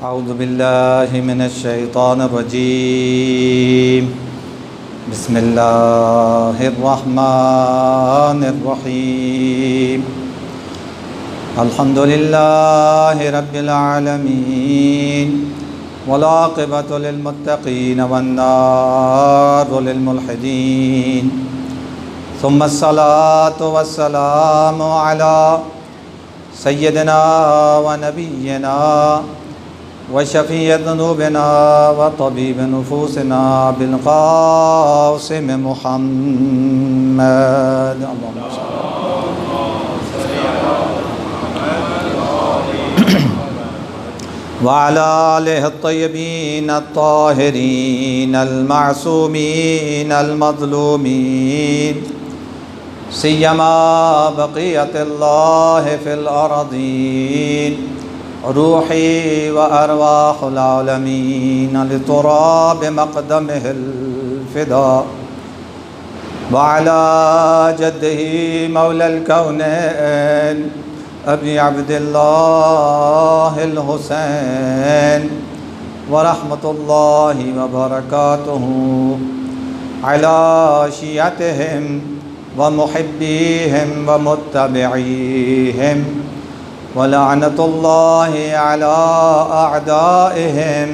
اعوذ باللہ من الشیطان الرجیم بسم اللہ الرحمن الرحیم الحمد للہ رب العالمین والعاقبۃ للمتقین والنار للملحدین ثم الصلاة والسلام علی سیدنا ونبینا وشفیع ذنوبنا وطبیب نفوسنا بالقاسم محمد اللہم وعلى آلہ الطیبین الطاہرین المعصومین المظلومین سیما بقیت اللہ فی الارضین روحی وارواح العالمین لتراب مقدمہ الفدا وعلى جدہ مولا الکونین ابی عبد اللہ الحسین ورحمۃ اللہ وبرکاتہ علی شیعتہم ومحبیہم ومتبعیہم ولعنۃ اللہ علی اعدائہم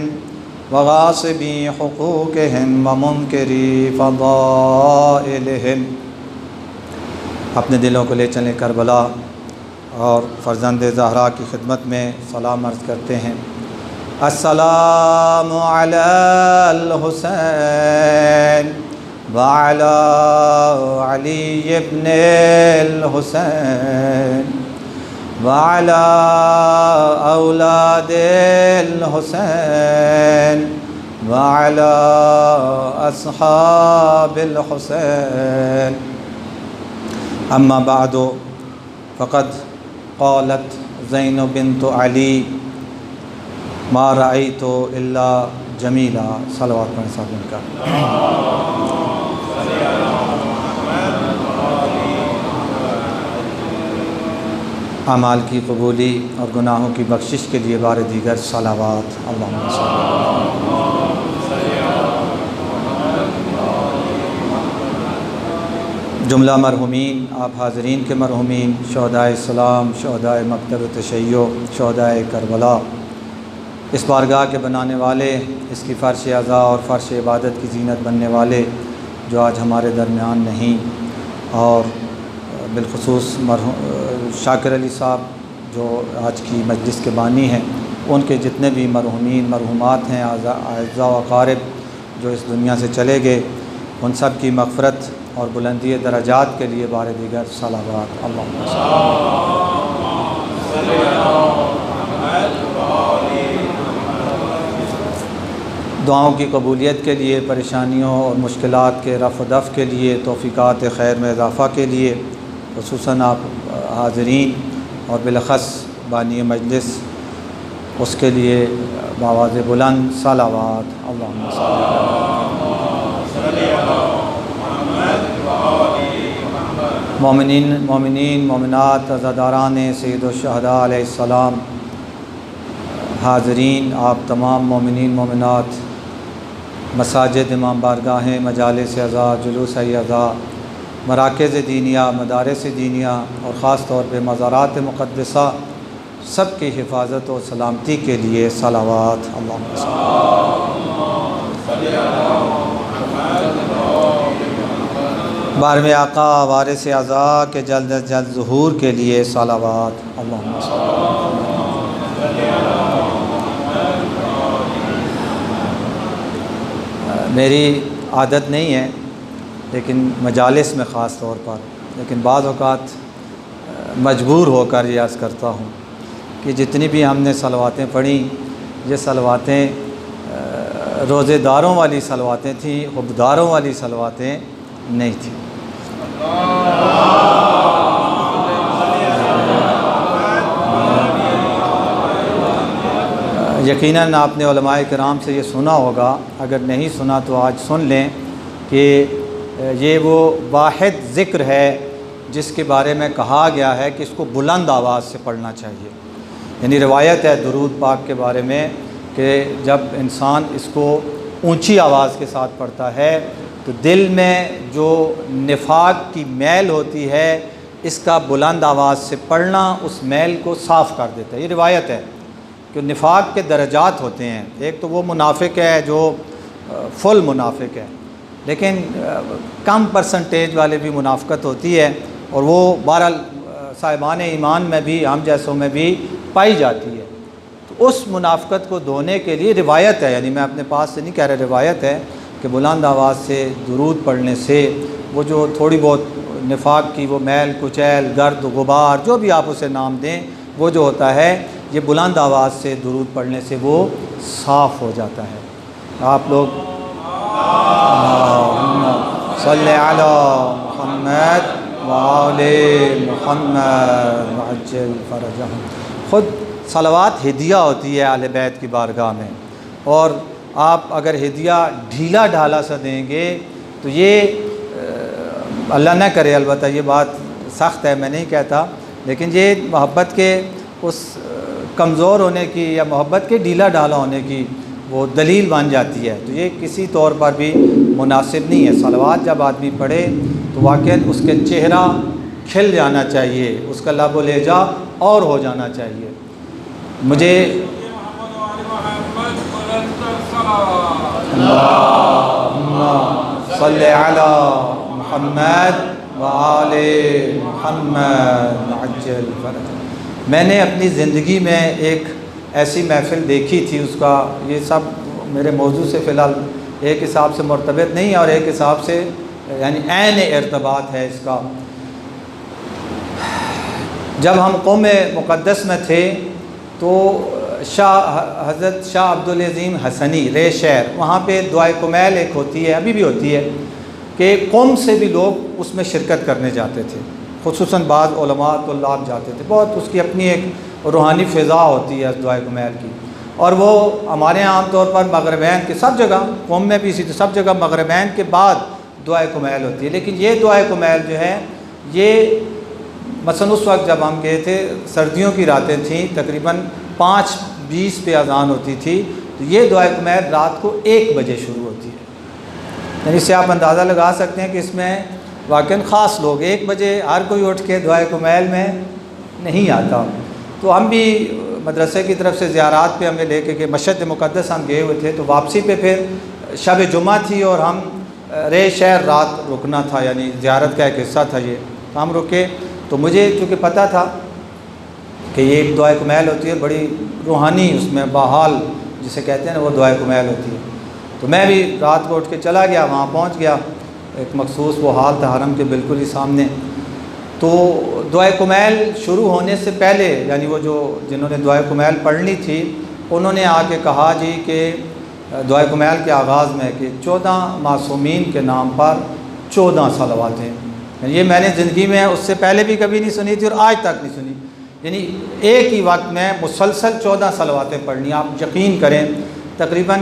وغاصبی حقوقہم ومنکری فضائلہم۔ اپنے دلوں کو لے چلیں کربلا اور فرزند زہرا کی خدمت میں سلام عرض کرتے ہیں۔ السلام علی الحسین وعلی علی ابن الحسین وعلی اولاد الحسین وعلی اصحاب الحسین اما بعد فقد قالت زینب بنت علی ما رأیت الا جمیلا۔ صلوات پڑھیں صاحب ان کا۔ اعمال کی قبولی اور گناہوں کی بخشش کے لیے بار دیگر صلوات۔ اللہم صل۔ جملہ مرحومین، آپ حاضرین کے مرحومین، شہدائے اسلام، شہدائے مکتب تشیع، شہدائے کربلا، اس بارگاہ کے بنانے والے، اس کی فرش عزا اور فرش عبادت کی زینت بننے والے جو آج ہمارے درمیان نہیں، اور بالخصوص شاکر علی صاحب جو آج کی مجلس کے بانی ہیں، ان کے جتنے بھی مرحومین مرحومات ہیں، اعزاء و اقارب جو اس دنیا سے چلے گئے، ان سب کی مغفرت اور بلندی درجات کے لیے بار دیگر صلوات۔ اللہم صل۔ دعاؤں کی قبولیت کے لیے، پریشانیوں اور مشکلات کے رفع و دفع کے لیے، توفیقات خیر میں اضافہ کے لیے، خصوصاً آپ حاضرین اور بالاخص بانی مجلس، اس کے لیے بآواز بلند صلوات۔ اللہم صل۔ مومنین مومنات، عزاداران سید الشہداء علیہ السلام، حاضرین، آپ تمام مومنین مومنات، مساجد، امام بارگاہیں، مجالس عزا، جلوس عزا، مراکز دینیہ، مدارس دینیہ، اور خاص طور پہ مزارات مقدسہ، سب کی حفاظت و سلامتی کے لیے صلوات۔ اللہم صل۔ بارم آقا وارث اعضا کے جلد از جلد ظہور کے لیے صلوات۔ اللہم صل۔ میری عادت نہیں ہے لیکن مجالس میں خاص طور پر، لیکن بعض اوقات مجبور ہو کر یہ عرض کرتا ہوں کہ جتنی بھی ہم نے صلواتیں پڑھیں، یہ صلواتیں روزے داروں والی صلواتیں تھیں، حبداروں والی صلواتیں نہیں تھیں۔ یقیناً آپ نے علماء کرام سے یہ سنا ہوگا، اگر نہیں سنا تو آج سن لیں کہ یہ وہ واحد ذکر ہے جس کے بارے میں کہا گیا ہے کہ اس کو بلند آواز سے پڑھنا چاہیے۔ یعنی روایت ہے درود پاک کے بارے میں کہ جب انسان اس کو اونچی آواز کے ساتھ پڑھتا ہے تو دل میں جو نفاق کی میل ہوتی ہے اس کا بلند آواز سے پڑھنا اس میل کو صاف کر دیتا ہے۔ یہ روایت ہے کہ نفاق کے درجات ہوتے ہیں، ایک تو وہ منافق ہے جو فل منافق ہے، لیکن کم پرسنٹیج والے بھی منافقت ہوتی ہے، اور وہ بہرحال صاحبان ایمان میں بھی، ہم جیسوں میں بھی پائی جاتی ہے۔ تو اس منافقت کو دھونے کے لیے روایت ہے، یعنی میں اپنے پاس سے نہیں کہہ رہا، روایت ہے کہ بلند آواز سے درود پڑھنے سے وہ جو تھوڑی بہت نفاق کی وہ میل کچیل گرد غبار جو بھی آپ اسے نام دیں، وہ جو ہوتا ہے یہ بلند آواز سے درود پڑھنے سے وہ صاف ہو جاتا ہے۔ آپ لوگ اللہم صلی علی محمد وآل محمد وعجل فرجہم۔ خود صلوات ہدیہ ہوتی ہے اہل بیت کی بارگاہ میں، اور آپ اگر ہدیہ ڈھیلا ڈھالا سا دیں گے تو یہ اللہ نہ کرے، البتہ یہ بات سخت ہے، میں نہیں کہتا، لیکن یہ محبت کے اس کمزور ہونے کی یا محبت کے ڈھیلا ڈھالا ہونے کی وہ دلیل بن جاتی ہے، تو یہ کسی طور پر بھی مناسب نہیں ہے۔ صلوات جب آدمی پڑھے تو واقعاً اس کے چہرہ کھل جانا چاہیے، اس کا لب و لہجہ اور ہو جانا چاہیے۔ مجھے اللہم صلی علی محمد وآل محمد وعجل فرجہ۔ میں نے اپنی زندگی میں ایک ایسی محفل دیکھی تھی، اس کا یہ سب میرے موضوع سے فی الحال ایک حساب سے مرتبط نہیں ہے اور ایک حساب سے یعنی عین ارتباط ہے اس کا۔ جب ہم قوم مقدس میں تھے تو حضرت شاہ عبدالعظیم حسنی رے شہر، وہاں پہ دعائے کمیل ایک ہوتی ہے، ابھی بھی ہوتی ہے، کہ قوم سے بھی لوگ اس میں شرکت کرنے جاتے تھے، خصوصاً بعض علماء طلاب جاتے تھے، بہت اس کی اپنی ایک روحانی فضا ہوتی ہے اس دعائے کمیل کی۔ اور وہ ہمارے یہاں عام طور پر مغربین کے سب جگہ، قوم میں بھی اسی طرح سب جگہ مغربین کے بعد دعائے کمیل ہوتی ہے، لیکن یہ دعائے کمیل جو ہے یہ مثلا اس وقت جب ہم گئے تھے سردیوں کی راتیں تھیں، تقریباً 5:20 پہ اذان ہوتی تھی، تو یہ دعائے کمیل رات کو 1 بجے شروع ہوتی ہے، یعنی اس سے آپ اندازہ لگا سکتے ہیں کہ اس میں واقعاً خاص لوگ 1 بجے ہر کوئی اٹھ کے دعائے کمیل میں نہیں آتا۔ تو ہم بھی مدرسے کی طرف سے زیارات پہ ہمیں لے کے کہ مشہد مقدس ہم گئے ہوئے تھے، تو واپسی پہ پھر شب جمعہ تھی اور ہم رے شہر رات رکنا تھا، یعنی زیارت کا ایک حصہ تھا یہ، تو ہم رکے۔ تو مجھے چونکہ پتہ تھا کہ یہ ایک دعائے کمیل ہوتی ہے، بڑی روحانی، اس میں باحال جسے کہتے ہیں نا وہ دعائے کمیل ہوتی ہے، تو میں بھی رات کو اٹھ کے چلا گیا، وہاں پہنچ گیا، ایک مخصوص وہ حال تھا حرم کے بالکل ہی سامنے۔ تو دعائے کمیل شروع ہونے سے پہلے یعنی وہ جو جنہوں نے دعائے کمیل پڑھنی تھی انہوں نے آ کے کہا جی کہ دعائے کمیل کے آغاز میں کہ 14 معصومین کے نام پر 14 صلواتیں، یہ میں نے زندگی میں اس سے پہلے بھی کبھی نہیں سنی تھی اور آج تک نہیں سنی، یعنی ایک ہی وقت میں مسلسل 14 صلواتیں پڑھنی۔ آپ یقین کریں تقریباً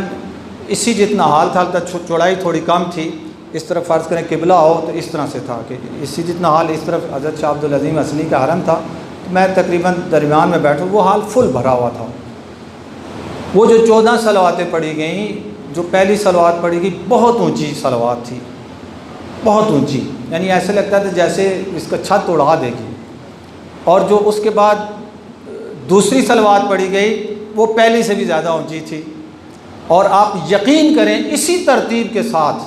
اسی جتنا حال تھا، چوڑائی تھوڑی کم تھی، اس طرف فرض کریں قبلہ ہو تو اس طرح سے تھا کہ اسی جتنا حال، اس طرف حضرت شاہ عبدالعظیم حسنی کا حرم تھا، تو میں تقریباً درمیان میں بیٹھا، وہ حال فل بھرا ہوا تھا۔ وہ جو 14 صلواتیں پڑھی گئیں، جو پہلی صلوات پڑھی گئی بہت اونچی صلوات تھی، بہت اونچی، یعنی ایسے لگتا تھا جیسے اس کا چھت اڑا دے گی، اور جو اس کے بعد دوسری صلوات پڑھی گئی وہ پہلی سے بھی زیادہ اونچی تھی، اور آپ یقین کریں اسی ترتیب کے ساتھ،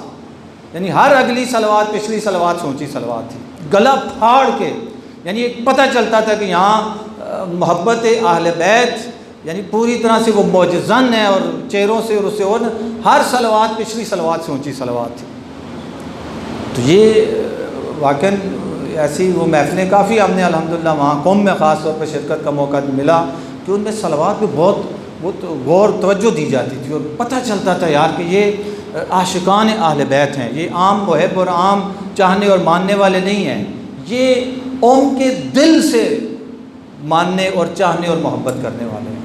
یعنی ہر اگلی صلوات پچھلی صلوات سے اونچی صلوات تھی، گلا پھاڑ کے، یعنی ایک پتہ چلتا تھا کہ یہاں محبت اہل بیت یعنی پوری طرح سے وہ معجزن ہے، اور چہروں سے اور اس سے اور ہر صلوات پچھلی صلوات سے اونچی صلوات تھی۔ تو یہ واقعاً ایسی وہ محفلیں کافی ہم نے الحمدللہ وہاں قوم میں خاص طور پہ شرکت کا موقع ملا کہ ان میں صلوات پہ بہت غور توجہ دی جاتی تھی، اور پتہ چلتا تھا یار کہ یہ عاشقان اہل بیت ہیں، یہ عام محب اور عام چاہنے اور ماننے والے نہیں ہیں، یہ قوم کے دل سے ماننے اور چاہنے اور محبت کرنے والے ہیں۔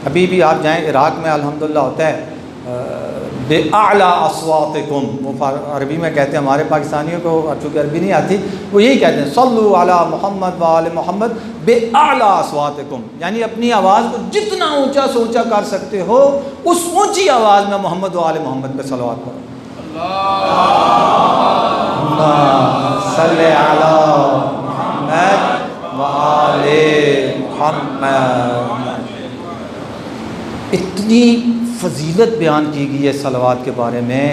ابھی بھی آپ جائیں عراق میں الحمدللہ ہوتا ہے بِأَعْلَىٰ أَصْوَاتِكُمْ، وہ عربی میں کہتے ہیں، ہمارے پاکستانیوں کو چونکہ عربی نہیں آتی وہ یہی کہتے ہیں صلوا علی محمد وآل محمد بِأَعْلَىٰ أَصْوَاتِكُمْ، یعنی اپنی آواز کو جتنا اونچا سے اونچا کر سکتے ہو اس اونچی آواز میں محمد وآل محمد پہ صلوات پڑھو۔ اللہم صلی علی محمد وآل محمد۔ اتنی فضیلت بیان کی گئی ہے صلوات کے بارے میں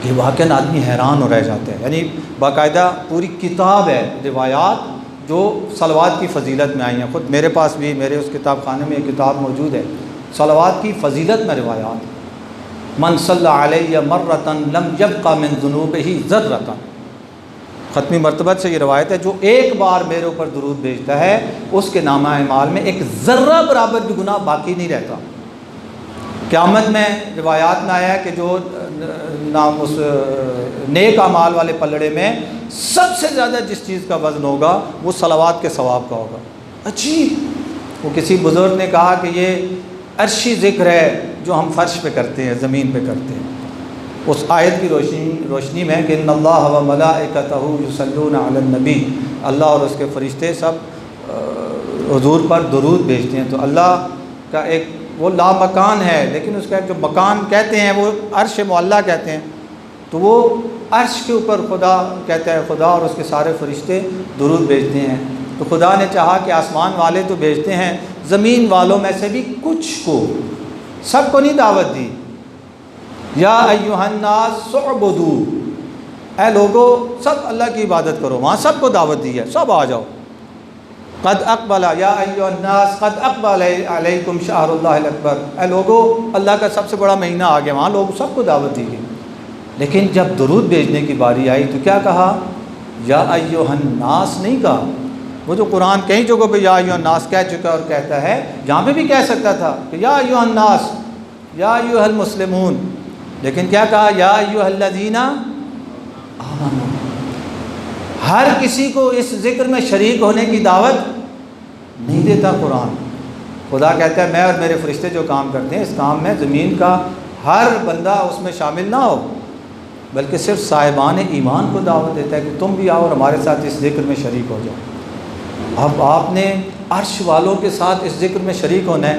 کہ واقعاً آدمی حیران ہو رہ جاتا ہے، یعنی باقاعدہ پوری کتاب ہے روایات جو صلوات کی فضیلت میں آئی ہیں۔ خود میرے پاس بھی میرے اس کتاب خانے میں یہ کتاب موجود ہے، صلوات کی فضیلت میں روایات۔ من صلی علیہ مرۃ لم یبق من ذنوبہ ذرۃ، ختمی مرتبہ سے یہ روایت ہے، جو ایک بار میرے اوپر درود بھیجتا ہے اس کے نامہ اعمال میں ایک ذرہ برابر بھی گناہ باقی نہیں رہتا۔ قیامت میں روایات میں آیا ہے کہ جو نام اس نیک اعمال والے پلڑے میں سب سے زیادہ جس چیز کا وزن ہوگا وہ صلوات کے ثواب کا ہوگا۔ عجیب، وہ کسی بزرگ نے کہا کہ یہ عرشی ذکر ہے جو ہم فرش پہ کرتے ہیں، زمین پہ کرتے ہیں۔ اس آیت کی روشنی میں کہ ان اللہ و ملائکتہ یصلون علی النبی، اللہ اور اس کے فرشتے سب حضور پر درود بھیجتے ہیں، تو اللہ کا ایک وہ لامکان ہے، لیکن اس کا ایک جو مکان کہتے ہیں وہ عرش معلیٰ کہتے ہیں، تو وہ عرش کے اوپر خدا کہتا ہے، خدا اور اس کے سارے فرشتے درود بھیجتے ہیں۔ تو خدا نے چاہا کہ آسمان والے تو بھیجتے ہیں، زمین والوں میں سے بھی کچھ کو، سب کو نہیں دعوت دی۔ یا ایھا الناس اعبدوا، اے لوگو سب اللہ کی عبادت کرو، وہاں سب کو دعوت دی ہے، سب آ جاؤ۔ قد اقبل یا ایھا الناس قد اقبل علیکم شہر اللہ الاکبر، اے لوگو اللہ کا سب سے بڑا مہینہ آ گیا، وہاں لوگ سب کو دعوت دی گئی۔ لیکن جب درود بھیجنے کی باری آئی تو کیا کہا؟ یا ایھا الناس نہیں کہا۔ وہ جو قرآن کئی جگہوں پہ یا ایھا الناس کہہ چکا اور کہتا ہے، یہاں پہ بھی کہہ سکتا تھا کہ یا ایھا الناس، یا ایھا المسلمون، لیکن کیا کہا؟ یا ایھا الذین آمنوا۔ ہر کسی کو اس ذکر میں شریک ہونے کی دعوت نہیں دیتا قرآن۔ خدا کہتا ہے میں اور میرے فرشتے جو کام کرتے ہیں اس کام میں زمین کا ہر بندہ اس میں شامل نہ ہو، بلکہ صرف صاحبان ایمان کو دعوت دیتا ہے کہ تم بھی آؤ اور ہمارے ساتھ اس ذکر میں شریک ہو جاؤ۔ اب آپ نے عرش والوں کے ساتھ اس ذکر میں شریک ہونا ہے،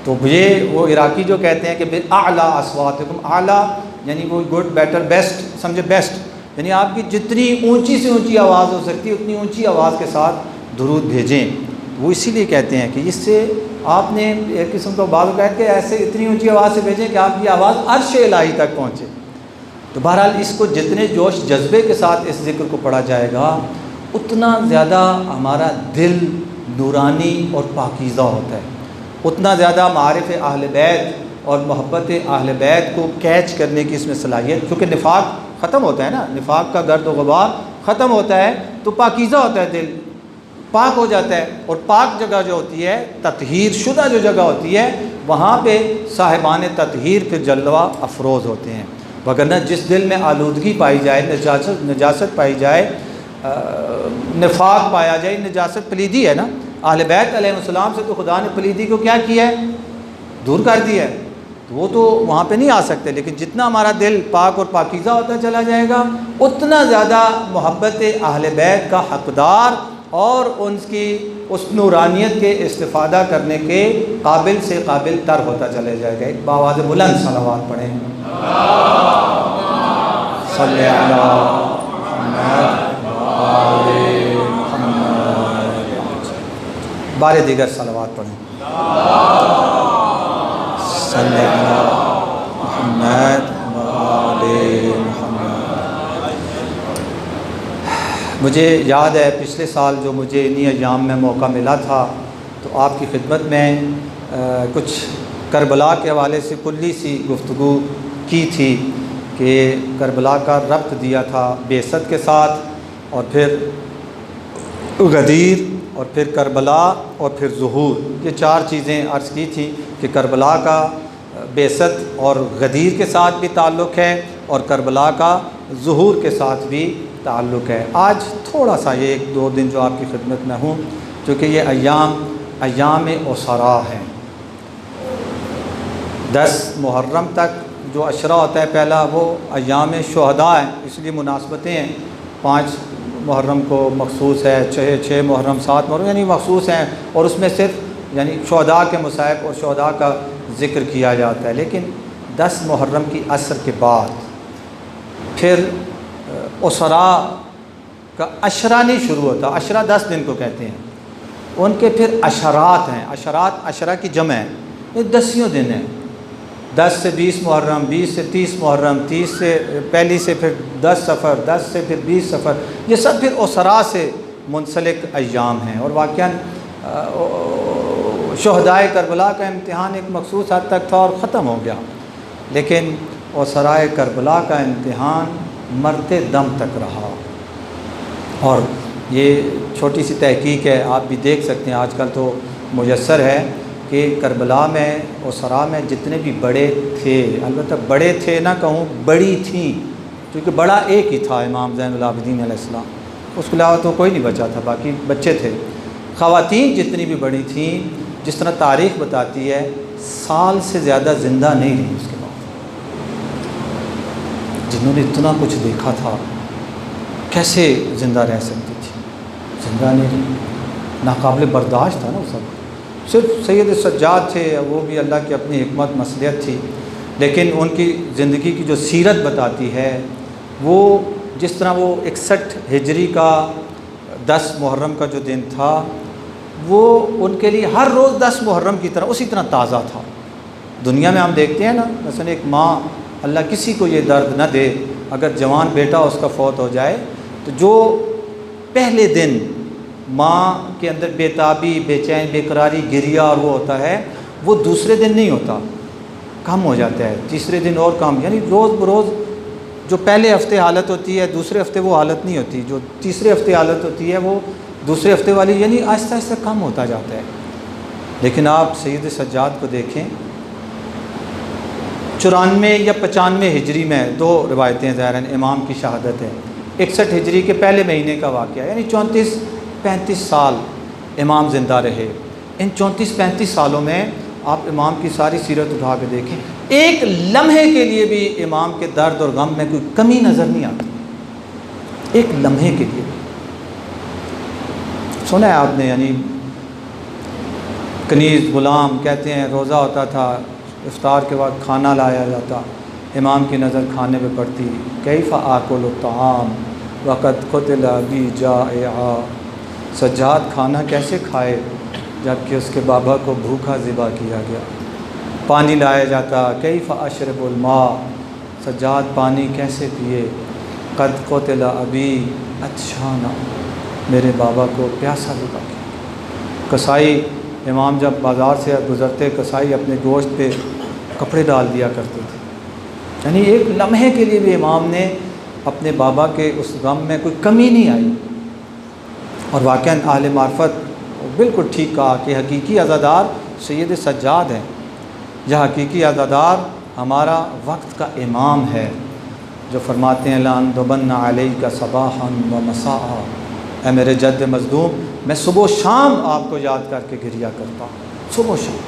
تو یہ وہ عراقی جو کہتے ہیں کہ بِأَعْلَىٰ أَصْوَاتِكُمْ، اعلیٰ یعنی وہ گڈ بیٹر بیسٹ، سمجھے بیسٹ، یعنی آپ کی جتنی اونچی سے اونچی آواز ہو سکتی ہے اتنی اونچی آواز کے ساتھ درود بھیجیں۔ وہ اسی لیے کہتے ہیں کہ اس سے آپ نے ایک قسم کا بعض کہتے کہ ایسے اتنی اونچی آواز سے بھیجیں کہ آپ کی آواز عرش الہی تک پہنچے۔ تو بہرحال اس کو جتنے جوش جذبے کے ساتھ اس ذکر کو پڑھا جائے گا اتنا زیادہ ہمارا دل نورانی اور پاکیزہ ہوتا ہے، اتنا زیادہ معارف اہل بیت اور محبت اہل بیت کو کیچ کرنے کی اس میں صلاحیت، کیونکہ نفاق ختم ہوتا ہے نا، نفاق کا گرد و غبار ختم ہوتا ہے تو پاکیزہ ہوتا ہے، دل پاک ہو جاتا ہے۔ اور پاک جگہ جو ہوتی ہے، تطہیر شدہ جو جگہ ہوتی ہے، وہاں پہ صاحبان تطہیر پھر جلوہ افروز ہوتے ہیں۔ وگرنہ جس دل میں آلودگی پائی جائے، نجاست پائی جائے، نفاق پایا جائے، نجاست پلیدی ہے نا، اہل بیت علیہ السلام سے تو خدا نے پلیدی کو کیا کیا ہے؟ دور کر دیا ہے، تو وہ تو وہاں پہ نہیں آ سکتے۔ لیکن جتنا ہمارا دل پاک اور پاکیزہ ہوتا چلا جائے گا اتنا زیادہ محبت اہل بیت کا حقدار اور ان کی اس نورانیت کے استفادہ کرنے کے قابل سے قابل تر ہوتا چلے جائے گا۔ ایک باواز بلند صلوات پڑھیں، صلی علی محمد وآل محمد، بارے دیگر صلوات پڑھیں، صلی علی محمد وآل محمد۔ مجھے یاد ہے پچھلے سال جو مجھے انہی ایام میں موقع ملا تھا تو آپ کی خدمت میں کچھ کربلا کے حوالے سے کلی سی گفتگو کی تھی کہ کربلا کا ربط دیا تھا بعثت کے ساتھ، اور پھر غدیر، اور پھر کربلا، اور پھر ظہور، یہ چار چیزیں عرض کی تھی کہ کربلا کا بعثت اور غدیر کے ساتھ بھی تعلق ہے اور کربلا کا ظہور کے ساتھ بھی تعلق ہے۔ آج تھوڑا سا یہ ایک دو دن جو آپ کی خدمت میں ہوں، چونکہ یہ ایام اسرا ہیں، 10 محرم تک جو عشرہ ہوتا ہے پہلا وہ ایام شہداء ہیں، اس لیے مناسبتیں ہیں، 5 محرم کو مخصوص ہے، 6 محرم 7 محرم یعنی مخصوص ہیں، اور اس میں صرف یعنی شہداء کے مصائب اور شہداء کا ذکر کیا جاتا ہے۔ لیکن 10 محرم کی عصر کے بعد پھر اسرا کا عشرہ نہیں شروع ہوتا، عشرہ 10 دن کو کہتے ہیں، ان کے پھر عشرات ہیں، عشرات عشرہ کی جمع ہے، یہ 10 دن ہیں، 10 سے 20 محرم، 20 سے 30 محرم، 30 سے پہلی سے پھر 10 سفر، 10 سے پھر 20 سفر، یہ سب پھر اسرا سے منسلک ایام ہیں۔ اور واقعاً شہدائے کربلا کا امتحان ایک مخصوص حد تک تھا اور ختم ہو گیا، لیکن اسرائے کربلا کا امتحان مرتے دم تک رہا۔ اور یہ چھوٹی سی تحقیق ہے، آپ بھی دیکھ سکتے ہیں، آج کل تو میسر ہے کہ کربلا میں اسرا میں جتنے بھی بڑے تھے، البتہ بڑے تھے نہ کہوں، بڑی تھیں، کیونکہ بڑا ایک ہی تھا امام زین العابدین علیہ السلام، اس کے علاوہ تو کوئی نہیں بچا تھا، باقی بچے تھے۔ خواتین جتنی بھی بڑی تھیں، جس طرح تاریخ بتاتی ہے، سال سے زیادہ زندہ نہیں رہی اس کے بعد۔ جنہوں نے اتنا کچھ دیکھا تھا کیسے زندہ رہ سکتی تھی؟ زندہ نہیں رہی، ناقابل برداشت تھا نا وہ سب۔ صرف سید سجاد تھے، وہ بھی اللہ کی اپنی حکمت مصلحت تھی، لیکن ان کی زندگی کی جو سیرت بتاتی ہے، وہ جس طرح وہ 61 ہجری کا 10 محرم کا جو دن تھا، وہ ان کے لیے ہر روز 10 محرم کی طرح اسی طرح تازہ تھا۔ دنیا میں ہم دیکھتے ہیں نا، مثلا ایک ماں، اللہ کسی کو یہ درد نہ دے، اگر جوان بیٹا اس کا فوت ہو جائے تو جو پہلے دن ماں کے اندر بے تابی، بے چین، بے قراری، گریہ اور وہ ہوتا ہے، وہ دوسرے دن نہیں ہوتا، کم ہو جاتا ہے، تیسرے دن اور کم، یعنی روز بروز جو پہلے ہفتے حالت ہوتی ہے دوسرے ہفتے وہ حالت نہیں ہوتی، جو تیسرے ہفتے حالت ہوتی ہے وہ دوسرے ہفتے والی، یعنی آہستہ آہستہ کم ہوتا جاتا ہے۔ لیکن آپ سید سجاد کو دیکھیں، 94 یا 95 ہجری میں 2 روایتیں ظاہر ہیں، امام کی شہادت ہے، 61 ہجری کے پہلے مہینے کا واقعہ، یعنی 34-35 سال امام زندہ رہے۔ ان 34-35 سالوں میں آپ امام کی ساری سیرت اٹھا کے دیکھیں، ایک لمحے کے لیے بھی امام کے درد اور غم میں کوئی کمی نظر نہیں آتی، ایک لمحے کے لیے۔ سنا ہے آپ نے، یعنی کنیز غلام کہتے ہیں روزہ ہوتا تھا، افطار کے بعد کھانا لایا جاتا، امام کی نظر کھانے پہ پڑتی، کیف آکل الطعام وقد قتل ابی جائعا، سجاد کھانا کیسے کھائے جبکہ اس کے بابا کو بھوکا ذبح کیا گیا۔ پانی لایا جاتا، کیف اشرب الماء، سجاد پانی کیسے پیے، قد قتل ابی عطشانا، میرے بابا کو پیاسا ذبح کیا۔ کسائی امام جب بازار سے گزرتے، کسائی اپنے گوشت پہ کپڑے ڈال دیا کرتے تھے، یعنی ایک لمحے کے لیے بھی امام نے اپنے بابا کے اس غم میں کوئی کمی نہیں آئی۔ اور واقعاً اہل معرفت بالکل ٹھیک کہا کہ حقیقی عزادار سید سجاد ہیں، یہ حقیقی عزادار ہمارا وقت کا امام ہے، جو فرماتے ہیں لَأَن دُبَنَّ عَلَيْكَ صَبَاحًا وَمَسَاءً، اے میرے جد مظلوم، میں صبح و شام آپ کو یاد کر کے گریہ کرتا ہوں، صبح و شام۔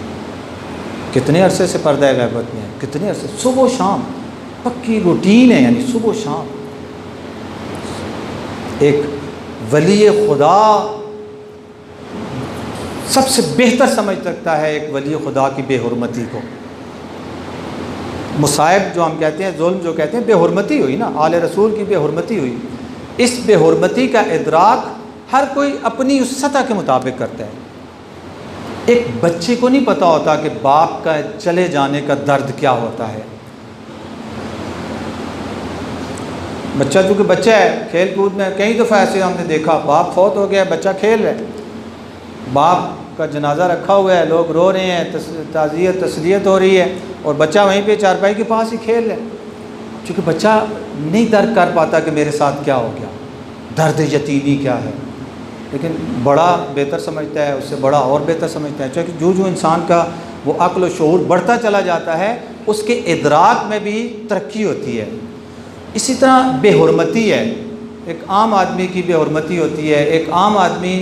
کتنے عرصے سے پردہ غیبت میں ہے، کتنے عرصے، صبح و شام، پکی روٹین ہے، یعنی صبح و شام۔ ایک ولی خدا سب سے بہتر سمجھ سکتا ہے ایک ولی خدا کی بے حرمتی کو۔ مصائب جو ہم کہتے ہیں، ظلم جو کہتے ہیں، بے حرمتی ہوئی نا، آل رسول کی بے حرمتی ہوئی۔ اس بے حرمتی کا ادراک ہر کوئی اپنی اس سطح کے مطابق کرتا ہے۔ ایک بچے کو نہیں پتہ ہوتا کہ باپ کا چلے جانے کا درد کیا ہوتا ہے۔ بچہ چونکہ بچہ ہے، کھیل کود میں کئی دفعہ ایسے ہم نے دیکھا، باپ فوت ہو گیا، بچہ کھیل رہا ہے، باپ کا جنازہ رکھا ہوا ہے، لوگ رو رہے ہیں، تعزیت تسلیت ہو رہی ہے، اور بچہ وہیں پہ چارپائی کے پاس ہی کھیل رہا ہے، چونکہ بچہ نہیں درک کر پاتا کہ میرے ساتھ کیا ہو گیا، درد یتیمی کیا ہے۔ لیکن بڑا بہتر سمجھتا ہے، اس سے بڑا اور بہتر سمجھتا ہے، چونکہ جو انسان کا وہ عقل و شعور بڑھتا چلا جاتا ہے، اس کے ادراک میں بھی ترقی ہوتی ہے۔ اسی طرح بے حرمتی ہے، ایک عام آدمی کی بے حرمتی ہوتی ہے، ایک عام آدمی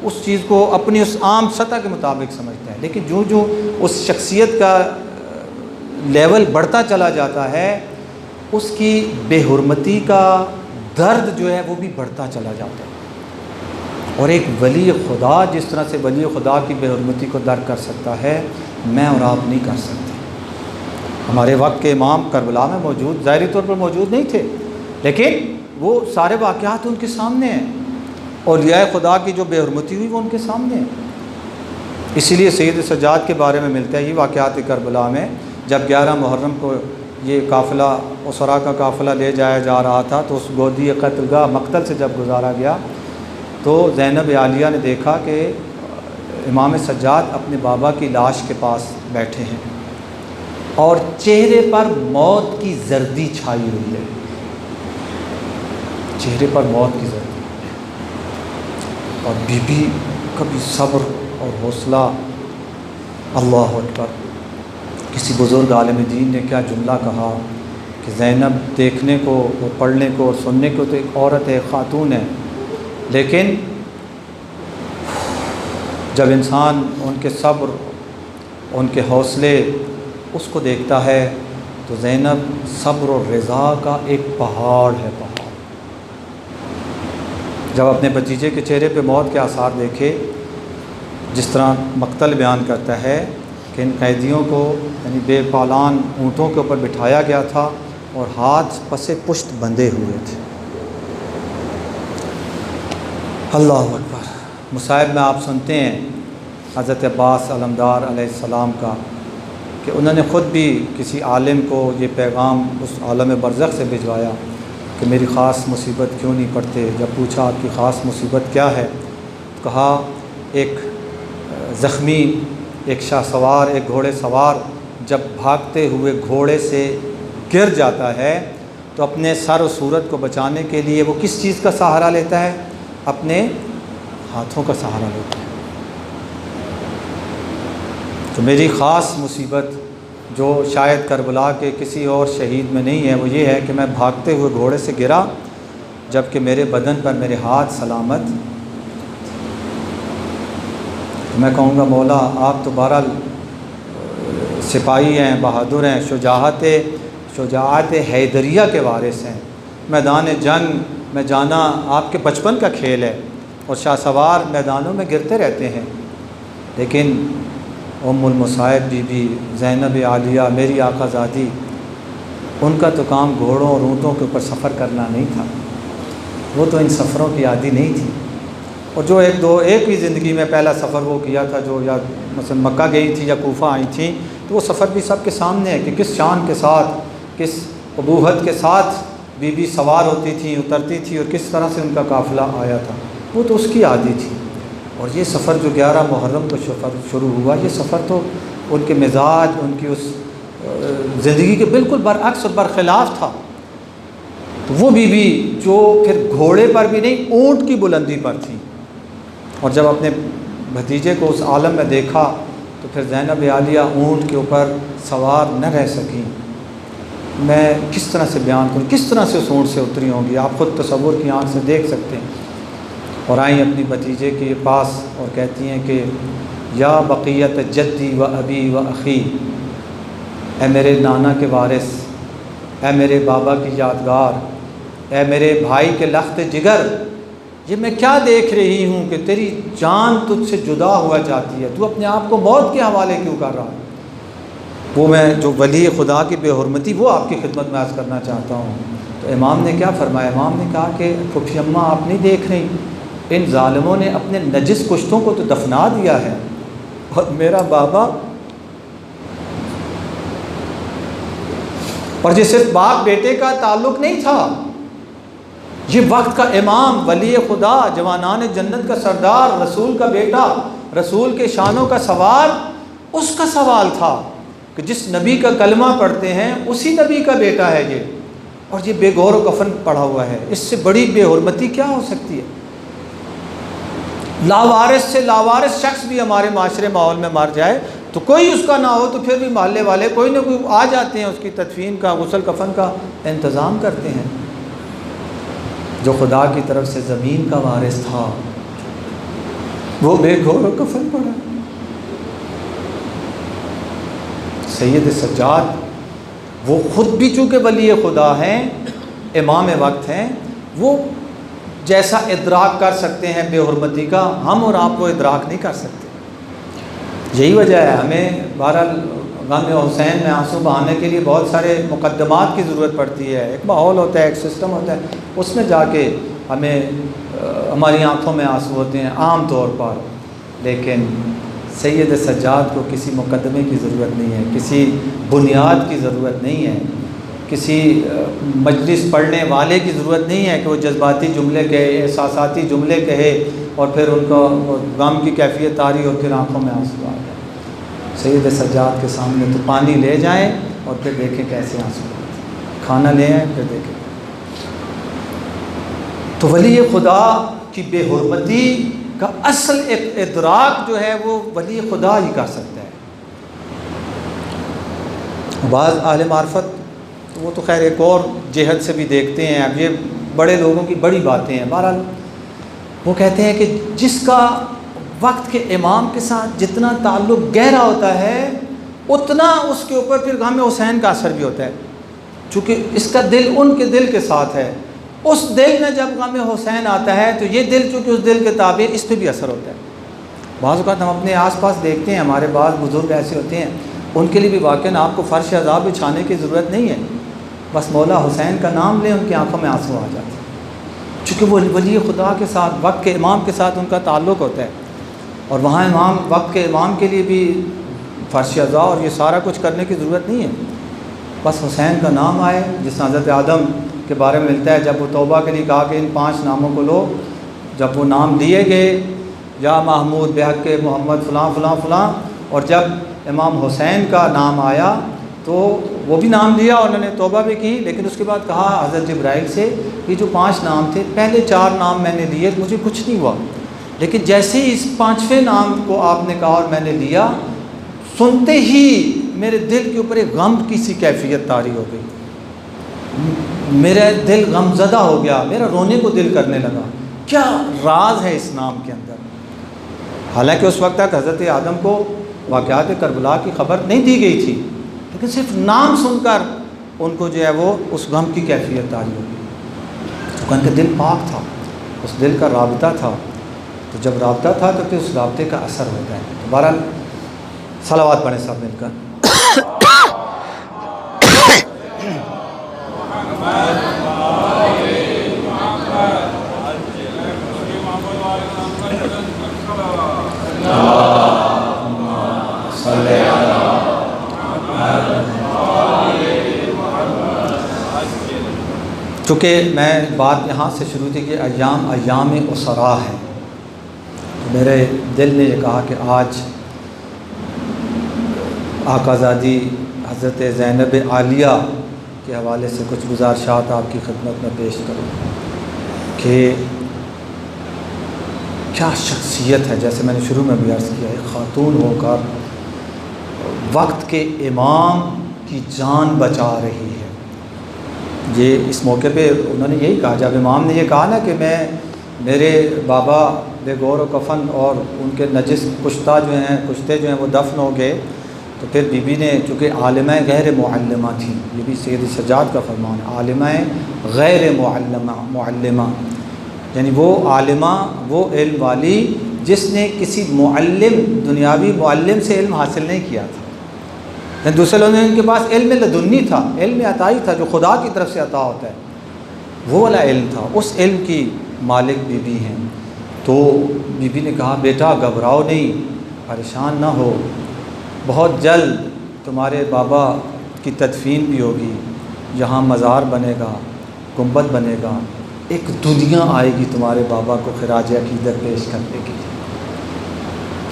اس چیز کو اپنی اس عام سطح کے مطابق سمجھتا ہے، لیکن جو اس شخصیت کا لیول بڑھتا چلا جاتا ہے، اس کی بے حرمتی کا درد جو ہے وہ بھی بڑھتا چلا جاتا ہے۔ اور ایک ولی خدا جس طرح سے ولی خدا کی بے حرمتی کو درک کر سکتا ہے، میں اور آپ نہیں کر سکتے۔ ہمارے وقت کے امام کربلا میں موجود، ظاہری طور پر موجود نہیں تھے، لیکن وہ سارے واقعات ان کے سامنے ہیں، اولیاء خدا کی جو بے حرمتی ہوئی وہ ان کے سامنے ہے۔ اسی لیے سید سجاد کے بارے میں ملتا ہے یہ واقعات کربلا میں، جب 11 محرم کو یہ قافلہ اسرا کا قافلہ لے جایا جا رہا تھا، تو اس گودی قتل گاہ مقتل سے جب گزارا گیا تو زینب عالیہ نے دیکھا کہ امام سجاد اپنے بابا کی لاش کے پاس بیٹھے ہیں اور چہرے پر موت کی زردی چھائی ہوئی ہے، چہرے پر موت کی زردی، اور بی بی کا بھی صبر اور حوصلہ۔ اللہ اکبر۔ کسی بزرگ عالم دین نے کیا جملہ کہا کہ زینب دیکھنے کو اور پڑھنے کو اور سننے کو تو ایک عورت ہے، خاتون ہے، لیکن جب انسان ان کے صبر، ان کے حوصلے اس کو دیکھتا ہے تو زینب صبر اور رضا کا ایک پہاڑ ہے، پہاڑ۔ جب اپنے بھتیجے کے چہرے پہ موت کے آثار دیکھے، جس طرح مقتل بیان کرتا ہے کہ ان قیدیوں کو یعنی بے پالان اونٹوں کے اوپر بٹھایا گیا تھا اور ہاتھ پسے پشت بندھے ہوئے تھے۔ اللہ اکبر۔ مصائب میں آپ سنتے ہیں حضرت عباس علمدار علیہ السلام کا کہ انہوں نے خود بھی کسی عالم کو یہ پیغام اس عالم برزخ سے بھجوایا کہ میری خاص مصیبت کیوں نہیں پڑھتے۔ جب پوچھا آپ کی خاص مصیبت کیا ہے، کہا ایک زخمی، ایک شاہ سوار، ایک گھوڑے سوار جب بھاگتے ہوئے گھوڑے سے گر جاتا ہے تو اپنے سر و صورت کو بچانے کے لیے وہ کس چیز کا سہارا لیتا ہے؟ اپنے ہاتھوں کا سہارا لیتا ہے۔ تو میری خاص مصیبت جو شاید کربلا کے کسی اور شہید میں نہیں ہے، وہ یہ ہے کہ میں بھاگتے ہوئے گھوڑے سے گرا جب کہ میرے بدن پر میرے ہاتھ سلامت۔ تو میں کہوں گا مولا آپ تو بہرحال سپاہی ہیں، بہادر ہیں، شجاعت حیدریہ کے وارث ہیں، میدان جنگ میں جانا آپ کے بچپن کا کھیل ہے، اور شاہ سوار میدانوں میں گرتے رہتے ہیں، لیکن ام المصائب بی بی زینب عالیہ میری آقا زادی، ان کا تو کام گھوڑوں اور اونٹوں کے اوپر سفر کرنا نہیں تھا، وہ تو ان سفروں کی عادی نہیں تھی۔ اور جو ایک ہی زندگی میں پہلا سفر وہ کیا تھا، جو یا مثلا مکہ گئی تھی یا کوفہ آئی تھیں، تو وہ سفر بھی سب کے سامنے ہے کہ کس شان کے ساتھ، کس ابوہت کے ساتھ بی بی سوار ہوتی تھیں، اترتی تھی، اور کس طرح سے ان کا قافلہ آیا تھا، وہ تو اس کی عادی تھی۔ اور یہ سفر جو 11 محرم کو شروع ہوا، یہ سفر تو ان کے مزاج، ان کی اس زندگی کے بالکل برعکس اور برخلاف تھا۔ تو وہ بی بی جو پھر گھوڑے پر بھی نہیں، اونٹ کی بلندی پر تھی، اور جب اپنے بھتیجے کو اس عالم میں دیکھا تو پھر زینب عالیہ اونٹ کے اوپر سوار نہ رہ سکیں۔ میں کس طرح سے بیان کروں، کس طرح سے اس اونٹ سے اتری ہوں گی، آپ خود تصور کی آنکھ سے دیکھ سکتے ہیں۔ اور آئیں اپنی بھتیجے کے پاس اور کہتی ہیں کہ یا بقیت جدی و ابی و اخی، اے میرے نانا کے وارث، اے میرے بابا کی یادگار، اے میرے بھائی کے لخت جگر، یہ میں کیا دیکھ رہی ہوں کہ تیری جان تجھ سے جدا ہوا چاہتی ہے، تو اپنے آپ کو موت کے حوالے کیوں کر رہا ہے؟ وہ میں جو ولی خدا کی بے حرمتی وہ آپ کی خدمت میں عرض کرنا چاہتا ہوں۔ تو امام نے کیا فرمایا؟ امام نے کہا کہ پھوپھی اماں آپ نہیں دیکھ رہی، ان ظالموں نے اپنے نجس کشتوں کو تو دفنا دیا ہے، اور میرا بابا، اور یہ صرف باپ بیٹے کا تعلق نہیں تھا، یہ وقت کا امام، ولی خدا، جوانان جنت کا سردار، رسول کا بیٹا، رسول کے شانوں کا سوال، اس کا سوال تھا کہ جس نبی کا کلمہ پڑھتے ہیں اسی نبی کا بیٹا ہے یہ، اور یہ بے گور و کفن پڑا ہوا ہے۔ اس سے بڑی بے حرمتی کیا ہو سکتی ہے؟ لاوارث سے لاوارث شخص بھی ہمارے معاشرے ماحول میں مر جائے تو کوئی اس کا نہ ہو تو پھر بھی محلے والے کوئی نہ کوئی آ جاتے ہیں، اس کی تدفین کا، غسل کفن کا انتظام کرتے ہیں۔ جو خدا کی طرف سے زمین کا وارث تھا وہ بے گور و کفن پڑا۔ سید سجاد وہ خود بھی چونکہ ولی خدا ہیں، امام وقت ہیں، وہ جیسا ادراک کر سکتے ہیں بے حرمتی کا، ہم اور آپ کو ادراک نہیں کر سکتے۔ یہی وجہ ہے ہمیں بہرحال غم حسین میں آنسو بہانے کے لیے بہت سارے مقدمات کی ضرورت پڑتی ہے، ایک ماحول ہوتا ہے، ایک سسٹم ہوتا ہے، اس میں جا کے ہمیں ہماری آنکھوں میں آنسو ہوتے ہیں عام طور پر۔ لیکن سید سجاد کو کسی مقدمے کی ضرورت نہیں ہے، کسی بنیاد کی ضرورت نہیں ہے، کسی مجلس پڑھنے والے کی ضرورت نہیں ہے کہ وہ جذباتی جملے کہے، احساساتی جملے کہے اور پھر ان کو غم کی کیفیت طاری ہو، پھر آنکھوں میں آنسو آ جائے۔ سید سجاد کے سامنے تو پانی لے جائیں اور پھر دیکھیں کیسے آنسو آتے ہیں، کھانا لے آئیں پھر دیکھیں۔ تو ولی خدا کی بے حرمتی کا اصل ادراک جو ہے وہ ولی خدا ہی کر سکتا ہے۔ بعض اہل معرفت وہ تو خیر ایک اور جہت سے بھی دیکھتے ہیں، اب یہ بڑے لوگوں کی بڑی باتیں ہیں، بہرحال وہ کہتے ہیں کہ جس کا وقت کے امام کے ساتھ جتنا تعلق گہرا ہوتا ہے اتنا اس کے اوپر پھر غم حسین کا اثر بھی ہوتا ہے، چونکہ اس کا دل ان کے دل کے ساتھ ہے۔ اس دل میں جب غم حسین آتا ہے تو یہ دل چونکہ اس دل کے تابع، اس پہ بھی اثر ہوتا ہے۔ بعض اوقات ہم اپنے آس پاس دیکھتے ہیں، ہمارے بعض بزرگ ایسے ہوتے ہیں، ان کے لیے بھی واقعاً آپ کو فرش عذاب بچھانے کی ضرورت نہیں ہے، بس مولا حسین کا نام لیں، ان کی آنکھوں میں آنسو آ جاتے ہیں، چونکہ وہ ولی خدا کے ساتھ، وقت کے امام کے ساتھ ان کا تعلق ہوتا ہے۔ اور وہاں امام، وقت کے امام کے لیے بھی فرش عذاب اور یہ سارا کچھ کرنے کی ضرورت نہیں ہے، بس حسین کا نام آئے، جس حضرت آدم کے بارے میں ملتا ہے جب وہ توبہ کے لیے کہا کہ ان 5 ناموں کو لو، جب وہ نام دیے گئے یا محمود بحق محمد فلاں فلاں فلاں، اور جب امام حسین کا نام آیا تو وہ بھی نام لیا اور انہوں نے توبہ بھی کی، لیکن اس کے بعد کہا حضرت جبرائیل سے کہ جو 5 نام تھے، پہلے 4 نام میں نے لیے مجھے کچھ نہیں ہوا، لیکن جیسے ہی اس 5ویں نام کو آپ نے کہا اور میں نے لیا، سنتے ہی میرے دل کے اوپر ایک غم کی سی کیفیت طاری ہو گئی، میرا دل غم زدہ ہو گیا، میرا رونے کو دل کرنے لگا۔ کیا راز ہے اس نام کے اندر؟ حالانکہ اس وقت تک حضرت آدم کو واقعات کربلا کی خبر نہیں دی گئی تھی، لیکن صرف نام سن کر ان کو جو ہے وہ اس غم کی کیفیت طاری ہو گئی، چونکہ ان کا دل پاک تھا، اس دل کا رابطہ تھا، تو جب رابطہ تھا تو پھر اس رابطے کا اثر ہوتا ہے۔ بہرحال صلوات پڑھیں سب مل کر۔ چونکہ میں بات یہاں سے شروع تھی کہ ایام اسرا ہے، میرے دل نے یہ کہا کہ آج آقازادی حضرت زینب عالیہ کے حوالے سے کچھ گزارشات آپ کی خدمت میں پیش کروں کہ کیا شخصیت ہے، جیسے میں نے شروع میں بھی عرض کیا، ایک خاتون ہو کر وقت کے امام کی جان بچا رہی ہے۔ یہ اس موقع پہ انہوں نے یہی کہا، جب امام نے یہ کہا نا کہ میرے بابا بے گور و کفن اور ان کے نجس کشتے جو ہیں وہ دفن ہو گئے، تو پھر بی بی نے، چونکہ عالمہ غیر معلمہ تھیں، یہ بھی سید سجاد کا فرمان ہے، عالمہ غیر معلمہ، یعنی وہ عالمہ، وہ علم والی جس نے کسی معلم، دنیاوی معلم سے علم حاصل نہیں کیا تھا، یعنی دوسرے لوگوں نے ان کے پاس علم لدنی تھا، علم عطائی تھا جو خدا کی طرف سے عطا ہوتا ہے، وہ والا علم تھا، اس علم کی مالک بی بی ہیں۔ تو بی بی نے کہا بیٹا گھبراؤ نہیں، پریشان نہ ہو، بہت جلد تمہارے بابا کی تدفین بھی ہوگی، جہاں مزار بنے گا، گنبد بنے گا، ایک دنیا آئے گی تمہارے بابا کو خراج عقیدت پیش کرنے کی۔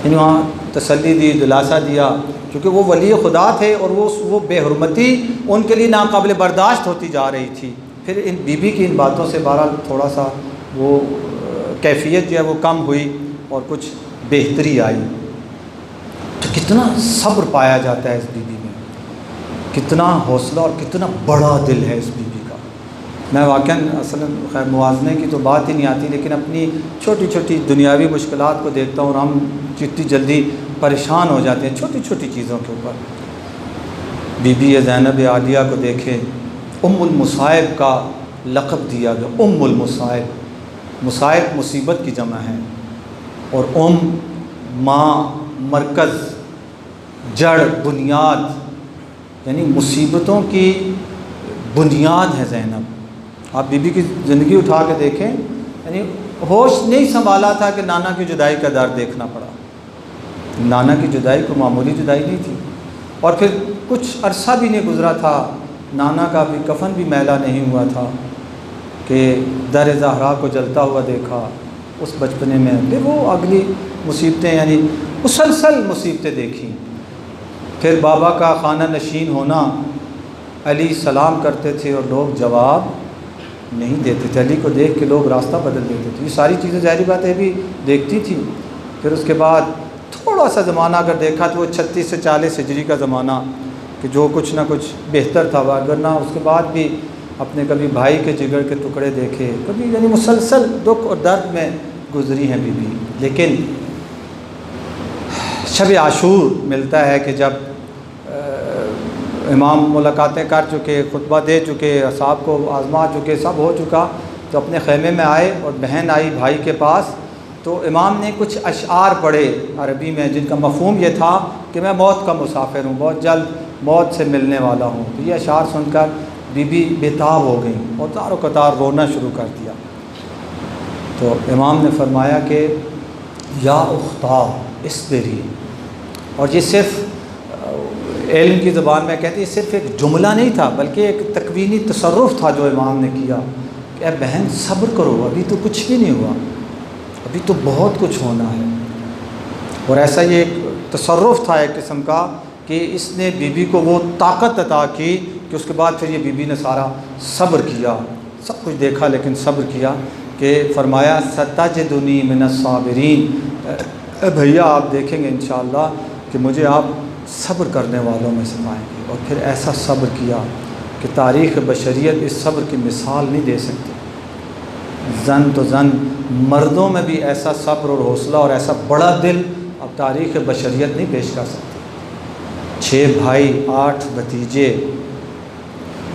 یعنی وہاں تسلی دی، دلاسا دیا، کیونکہ وہ ولی خدا تھے اور وہ بے حرمتی ان کے لیے ناقابل برداشت ہوتی جا رہی تھی۔ پھر ان بی بی کی ان باتوں سے بہرحال تھوڑا سا وہ کیفیت جو ہے وہ کم ہوئی اور کچھ بہتری آئی۔ تو کتنا صبر پایا جاتا ہے اس بی بی میں، کتنا حوصلہ اور کتنا بڑا دل ہے اس بی بی کا۔ میں واقعاً اصل خیر موازنے کی تو بات ہی نہیں آتی، لیکن اپنی چھوٹی چھوٹی دنیاوی مشکلات کو دیکھتا ہوں اور ہم جتنی جلدی پریشان ہو جاتے ہیں چھوٹی چھوٹی چیزوں کے اوپر۔ بی بی زینب عالیہ کو دیکھیں، ام المصائب کا لقب دیا گیا، ام المصائب، مصائب مصیبت کی جمع ہے، اور ماں، مرکز، جڑ، بنیاد، یعنی مصیبتوں کی بنیاد ہے زینب۔ آپ بی بی کی زندگی اٹھا کے دیکھیں، یعنی ہوش نہیں سنبھالا تھا کہ نانا کی جدائی کا درد دیکھنا پڑا۔ نانا کی جدائی کو معمولی جدائی نہیں تھی، اور پھر کچھ عرصہ بھی نہیں گزرا تھا، نانا کا بھی کفن بھی میلا نہیں ہوا تھا کہ در زہرا کو جلتا ہوا دیکھا اس بچپنے میں۔ پھر وہ اگلی مصیبتیں، یعنی مسلسل مصیبتیں دیکھیں۔ پھر بابا کا خانہ نشین ہونا، علی سلام کرتے تھے اور لوگ جواب نہیں دیتے تھے، علی کو دیکھ کے لوگ راستہ بدل دیتے تھے۔ یہ ساری چیزیں ظاہری بات ہے بھی دیکھتی تھیں۔ پھر اس کے بعد تھوڑا سا زمانہ اگر دیکھا تو وہ 36 سے 40 ہجری کا زمانہ، کہ جو کچھ نہ کچھ بہتر تھا، ورنہ اس کے بعد بھی اپنے کبھی بھائی کے جگر کے ٹکڑے دیکھے، کبھی یعنی مسلسل دکھ اور درد میں گزری ہیں بی بی۔ لیکن شب عاشور ملتا ہے کہ جب امام ملاقاتیں کر چکے، خطبہ دے چکے، اصحاب کو آزما چکے، سب ہو چکا، تو اپنے خیمے میں آئے اور بہن آئی بھائی کے پاس، تو امام نے کچھ اشعار پڑھے عربی میں، جن کا مفہوم یہ تھا کہ میں موت کا مسافر ہوں، بہت جلد موت سے ملنے والا ہوں۔ تو یہ اشعار سن کر بی بی بےتاب ہو گئیں اور تار و قطار رونا شروع کر دیا۔ تو امام نے فرمایا کہ یا اختہ اصبری، اور یہ صرف علم کی زبان میں کہتے ہیں، صرف ایک جملہ نہیں تھا بلکہ ایک تکوینی تصرف تھا جو امام نے کیا کہ اے بہن صبر کرو، ابھی تو کچھ بھی نہیں ہوا، ابھی تو بہت کچھ ہونا ہے۔ اور ایسا یہ ایک تصرف تھا ایک قسم کا کہ اس نے بی بی کو وہ طاقت عطا کی کہ اس کے بعد پھر یہ بی بی نے سارا صبر کیا، سب کچھ دیکھا لیکن صبر کیا، کہ فرمایا ستجدنی من الصابرین، اے بھیا آپ دیکھیں گے انشاءاللہ کہ مجھے آپ صبر کرنے والوں میں سے پائیں گے۔ اور پھر ایسا صبر کیا کہ تاریخ بشریت اس صبر کی مثال نہیں دے سکتی۔ زن تو زن، مردوں میں بھی ایسا صبر اور حوصلہ اور ایسا بڑا دل اب تاریخ بشریت نہیں پیش کر سکتی۔ 6 بھائی، 8 بھتیجے،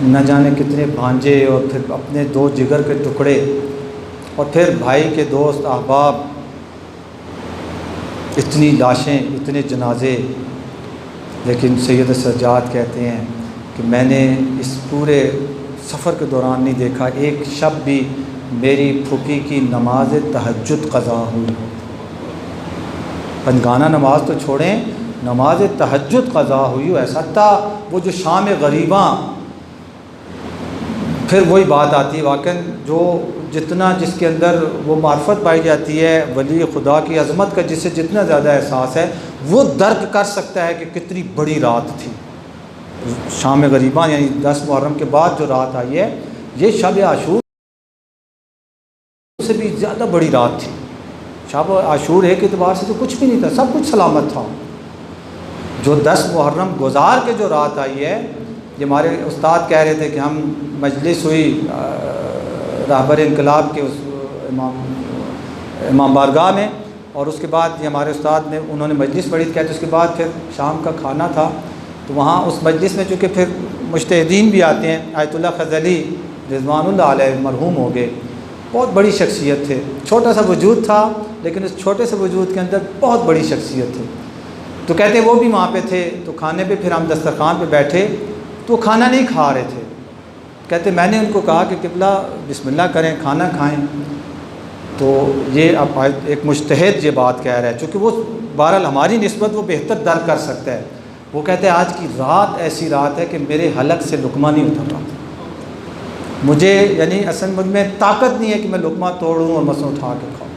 نہ جانے کتنے بھانجے، اور پھر اپنے 2 جگر کے ٹکڑے، اور پھر بھائی کے دوست احباب، اتنی لاشیں، اتنے جنازے۔ لیکن سید سجاد کہتے ہیں کہ میں نے اس پورے سفر کے دوران نہیں دیکھا ایک شب بھی میری پھوپھی کی نماز تہجد قضا ہوئی ہو۔ پنجگانہ نماز تو چھوڑیں، نماز تہجد قضا ہوئی ہو، ایسا تھا۔ وہ جو شام غریباں، پھر وہی بات آتی ہے واقعاً جو جتنا جس کے اندر وہ معرفت پائی جاتی ہے ولی خدا کی عظمت کا، جسے جتنا زیادہ احساس ہے وہ درک کر سکتا ہے کہ کتنی بڑی رات تھی شام غریباں، یعنی 10 محرم کے بعد جو رات آئی ہے، یہ شب عاشور سے بھی زیادہ بڑی رات تھی۔ شب عاشور ایک اعتبار سے تو کچھ بھی نہیں تھا، سب کچھ سلامت تھا۔ جو 10 محرم گزار کے جو رات آئی ہے، یہ ہمارے استاد کہہ رہے تھے کہ ہم مجلس ہوئی رہبر انقلاب کے اس امام بارگاہ میں، اور اس کے بعد یہ ہمارے استاد نے انہوں نے مجلس پڑھی، کہتے اس کے بعد پھر شام کا کھانا تھا، تو وہاں اس مجلس میں چونکہ پھر مجتہدین بھی آتے ہیں، آیت اللہ خضلی رضوان اللہ علیہ مرحوم ہو گئے، بہت بڑی شخصیت تھے، چھوٹا سا وجود تھا لیکن اس چھوٹے سے وجود کے اندر بہت بڑی شخصیت تھی۔ تو کہتے وہ بھی وہاں پہ تھے، تو کھانے پہ پھر ہم دسترخوان پہ بیٹھے تو وہ کھانا نہیں کھا رہے تھے۔ کہتے میں نے ان کو کہا کہ قبلہ بسم اللہ کریں، کھانا کھائیں، تو یہ اب ایک مجتہد یہ بات کہہ رہا ہے، چونکہ وہ بہرحال ہماری نسبت وہ بہتر درک کر سکتا ہے۔ وہ کہتے ہیں آج کی رات ایسی رات ہے کہ میرے حلق سے لقمہ نہیں اتر رہا، مجھے یعنی اصل مجھ میں طاقت نہیں ہے کہ میں لقمہ توڑوں اور مثلا اٹھا کے کھاؤں۔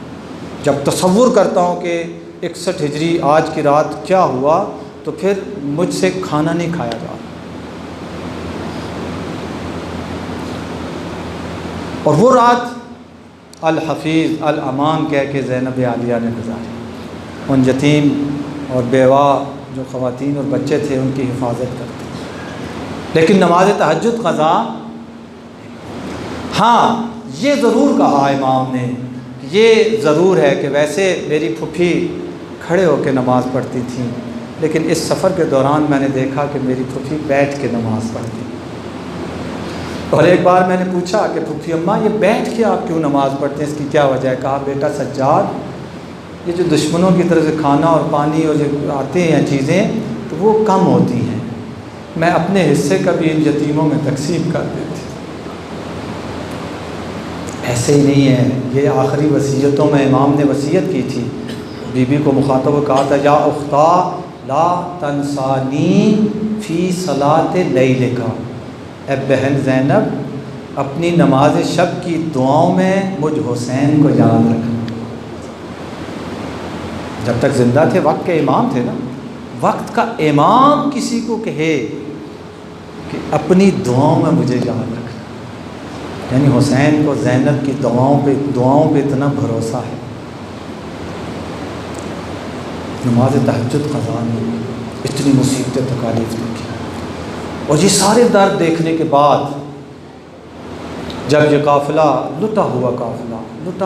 جب تصور کرتا ہوں کہ 61 ہجری آج کی رات کیا ہوا، تو پھر مجھ سے کھانا نہیں کھایا جا رہا۔ اور وہ رات الحفیظ الامان کہہ کے زینب عالیہ نے گزاری، ان یتیم اور بیوہ جو خواتین اور بچے تھے ان کی حفاظت کرتے۔ لیکن نماز تہجد قضا، ہاں یہ ضرور کہا امام نے، یہ ضرور ہے کہ ویسے میری پھوپھی کھڑے ہو کے نماز پڑھتی تھیں، لیکن اس سفر کے دوران میں نے دیکھا کہ میری پھوپھی بیٹھ کے نماز پڑھتی، اور ایک بار میں نے پوچھا کہ پھوپھی اماں یہ بیٹھ کے آپ کیوں نماز پڑھتے ہیں، اس کی کیا وجہ ہے؟ کہا بیٹا سجاد، یہ جو دشمنوں کی طرف سے کھانا اور پانی اور جو آتے ہیں چیزیں تو وہ کم ہوتی ہیں، میں اپنے حصے کا بھی ان یتیموں میں تقسیم کر دیتی۔ ایسے ہی نہیں ہے، یہ آخری وصیتوں میں امام نے وصیت کی تھی، بی بی کو مخاطب کہا تھا یا اختہ لا تنسانی فی صلاۃ لیلک، اے بہن زینب اپنی نماز شب کی دعاؤں میں مجھ حسین کو یاد رکھنا۔ جب تک زندہ تھے وقت کے امام تھے نا، وقت کا امام کسی کو کہے کہ اپنی دعاؤں میں مجھے یاد رکھنا، یعنی حسین کو زینب کی دعاؤں پہ اتنا بھروسہ ہے۔ نماز تہجد قضا نہیں، اتنی مصیبتیں تکالیف دیکھی، اور یہ سارے درد دیکھنے کے بعد جب یہ قافلہ لٹا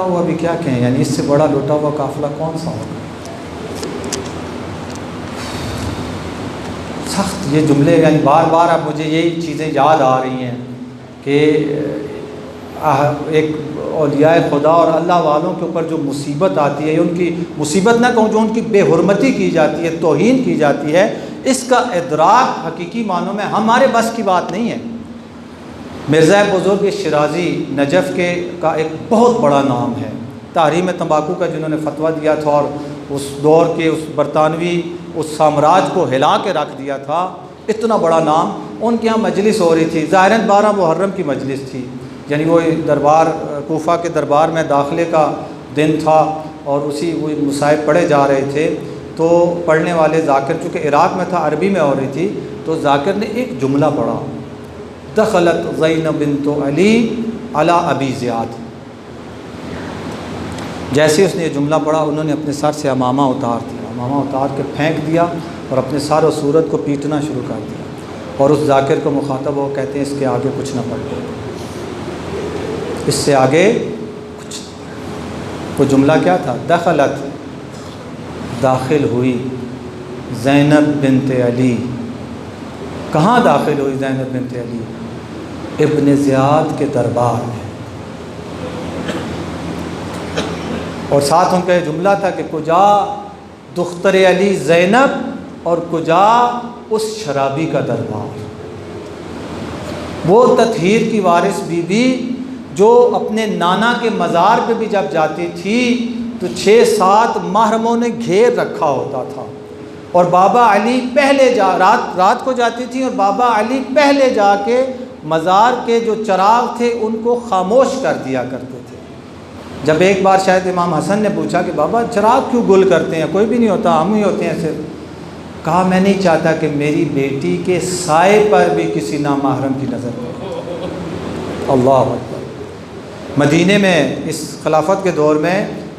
ہوا بھی کیا کہیں، یعنی اس سے بڑا لٹا ہوا قافلہ کون سا ہوگا؟ سخت یہ جملے، یعنی بار بار اب مجھے یہی چیزیں یاد آ رہی ہیں کہ ایک اولیاء خدا اور اللہ والوں کے اوپر جو مصیبت آتی ہے، ان کی مصیبت نہ کہوں، جو ان کی بے حرمتی کی جاتی ہے، توہین کی جاتی ہے، اس کا ادراک حقیقی معنوں میں ہمارے بس کی بات نہیں ہے۔ مرزا بزرگ شیرازی نجف کا ایک بہت بڑا نام ہے، تحریم تمباکو کا جنہوں نے فتویٰ دیا تھا اور اس دور کے اس برطانوی اس سامراج کو ہلا کے رکھ دیا تھا، اتنا بڑا نام، ان کے ہاں مجلس ہو رہی تھی، ظاہراً 12 محرم کی مجلس تھی، یعنی وہ دربار کوفہ کے دربار میں داخلے کا دن تھا، اور اسی وہ مصائب پڑھے جا رہے تھے، تو پڑھنے والے ذاکر چونکہ عراق میں تھا، عربی میں ہو رہی تھی، تو ذاکر نے ایک جملہ پڑھا، دخلت زینب بنت علی علی ابی زیاد۔ جیسے اس نے یہ جملہ پڑھا، انہوں نے اپنے سر سے امامہ اتار دیا، امامہ اتار کے پھینک دیا اور اپنے سر و صورت کو پیٹنا شروع کر دیا، اور اس ذاکر کو مخاطب ہو کہتے ہیں اس کے آگے کچھ نہ پڑھو، اس سے آگے کچھ۔ وہ جملہ کیا تھا؟ دخلت، داخل ہوئی زینب بنت علی۔ کہاں داخل ہوئی زینب بنت علی؟ ابن زیاد کے دربار میں، اور ساتھ ان کا یہ جملہ تھا کہ کجا دختر علی زینب اور کجا اس شرابی کا دربار۔ وہ تطہیر کی وارث بی بی جو اپنے نانا کے مزار پہ بھی جب جاتی تھی تو 6-7 محرموں نے گھیر رکھا ہوتا تھا، اور بابا علی پہلے رات کو جاتی تھی، اور بابا علی پہلے جا کے مزار کے جو چراغ تھے ان کو خاموش کر دیا کرتے تھے۔ جب ایک بار شاید امام حسن نے پوچھا کہ بابا چراغ کیوں گل کرتے ہیں، کوئی بھی نہیں ہوتا، ہم ہی ہوتے ہیں صرف، کہا میں نہیں چاہتا کہ میری بیٹی کے سائے پر بھی کسی نامحرم کی نظر پڑے۔ اللہ اکبر۔ مدینے میں اس خلافت کے دور میں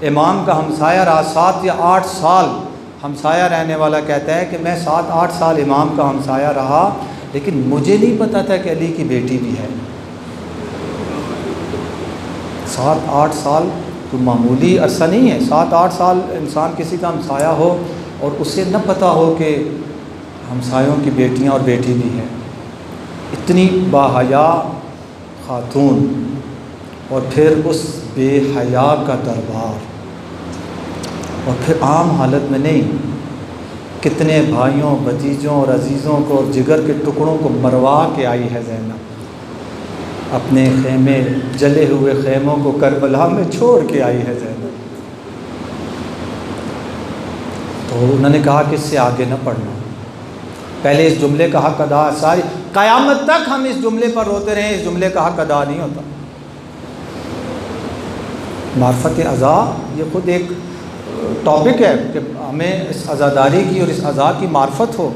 امام کا ہمسایہ رہا 7 یا 8 سال، ہمسایہ رہنے والا کہتا ہے کہ میں 7-8 سال امام کا ہمسایہ رہا، لیکن مجھے نہیں پتا تھا کہ علی کی بیٹی بھی ہے۔ 7-8 سال تو معمولی عرصہ نہیں ہے، 7-8 سال انسان کسی کا ہمسایہ ہو اور اسے نہ پتہ ہو کہ ہمسایوں کی بیٹیاں اور بیٹی بھی ہیں۔ اتنی باحیا خاتون، اور پھر اس بے حیا کا دربار، اور پھر عام حالت میں نہیں، کتنے بھائیوں بھتیجوں اور عزیزوں کو اور جگر کے ٹکڑوں کو مروا کے آئی ہے زینب، اپنے خیمے جلے ہوئے خیموں کو کربلا میں چھوڑ کے آئی ہے زینب۔ تو انہوں نے کہا کہ اس سے آگے نہ پڑھنا، پہلے اس جملے کا حق ادا، ساری قیامت تک ہم اس جملے پر روتے رہیں، اس جملے کا حق ادا نہیں ہوتا۔ معرفت عزا یہ خود ایک ٹاپک ہے کہ ہمیں اس عزاداری کی اور اس عزا کی معرفت ہو